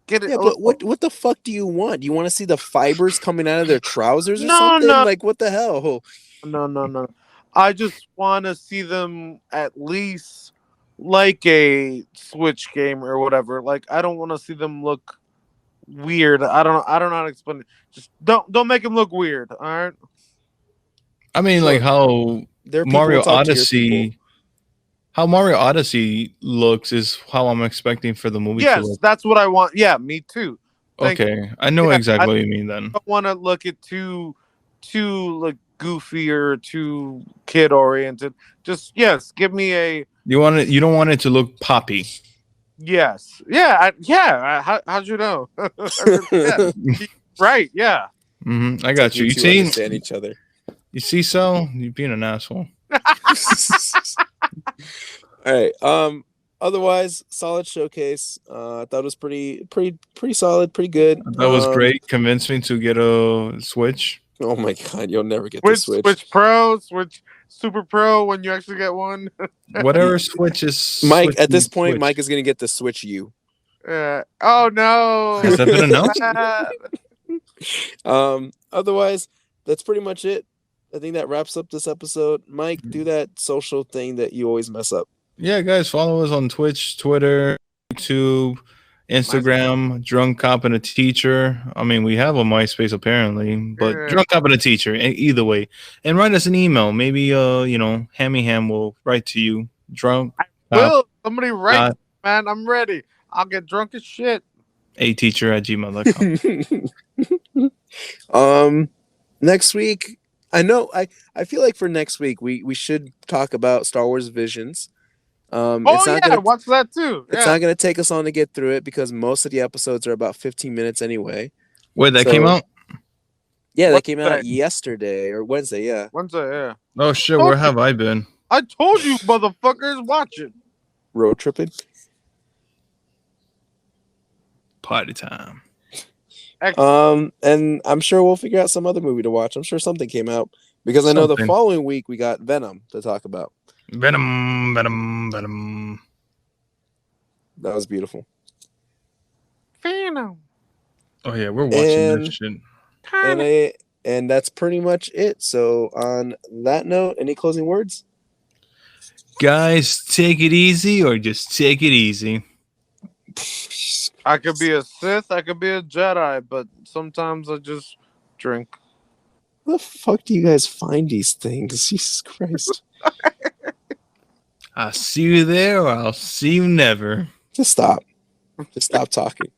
get it. Yeah, but what the fuck do you want? You want to see the fibers coming out of their trousers or something? No. Like what the hell? No. I just want to see them at least like a Switch game or whatever. Like I don't want to see them look weird. I don't know how to explain it. Just don't make them look weird. All right. I mean, like how Mario Odyssey. How Mario Odyssey looks is how I'm expecting for the movie. Yes, that's what I want. Yeah, me too. Okay, I know exactly what you mean. Then I don't want to look at too like goofy or too kid oriented. Just give me a. You want it. You don't want it to look poppy. Yes. Yeah. How'd you know? Yeah. Right. Yeah. Mm-hmm. I got you. You see, understand each other. You see, so you being an asshole. All right. Otherwise, solid showcase. I thought it was pretty solid, pretty good. That was great. Convinced me to get a Switch. Oh my god, you'll never get the Switch. Switch Pro, Switch Super Pro when you actually get one. Whatever Switch is. Mike, Switch at this point, Switch. Mike is gonna get the Switch U. Oh no. Has that been announced? Otherwise, that's pretty much it. I think that wraps up this episode. Mike, do that social thing that you always mess up. Yeah, guys, follow us on Twitch, Twitter, YouTube, Instagram, Drunk Cop and a Teacher. I mean, we have a MySpace apparently, but Drunk Cop and a Teacher, either way. And write us an email. Maybe, Hammy Ham will write to you. Drunk. Will somebody write, man? I'm ready. I'll get drunk as shit. ateacher@gmail.com. Next week, I know I feel like for next week we should talk about Star Wars Visions. It's not gonna watch that too. it's not gonna take us long to get through it because most of the episodes are about 15 minutes anyway. Wait, that came out? Yeah, that came out yesterday or Wednesday. Yeah, Wednesday. Yeah. Oh shit, where have I been? I told you, motherfuckers, watch it. road tripping. Party time. And I'm sure we'll figure out some other movie to watch. I'm sure something came out because I know the following week we got Venom to talk about. Venom. That was beautiful. Venom. Oh yeah, we're watching that shit. And that's pretty much it. So on that note, any closing words? Guys, take it easy or just take it easy. I could be a Sith, I could be a Jedi, but sometimes I just drink. Where the fuck do you guys find these things? Jesus Christ. I'll see you there or I'll see you never. Just stop. Just stop talking.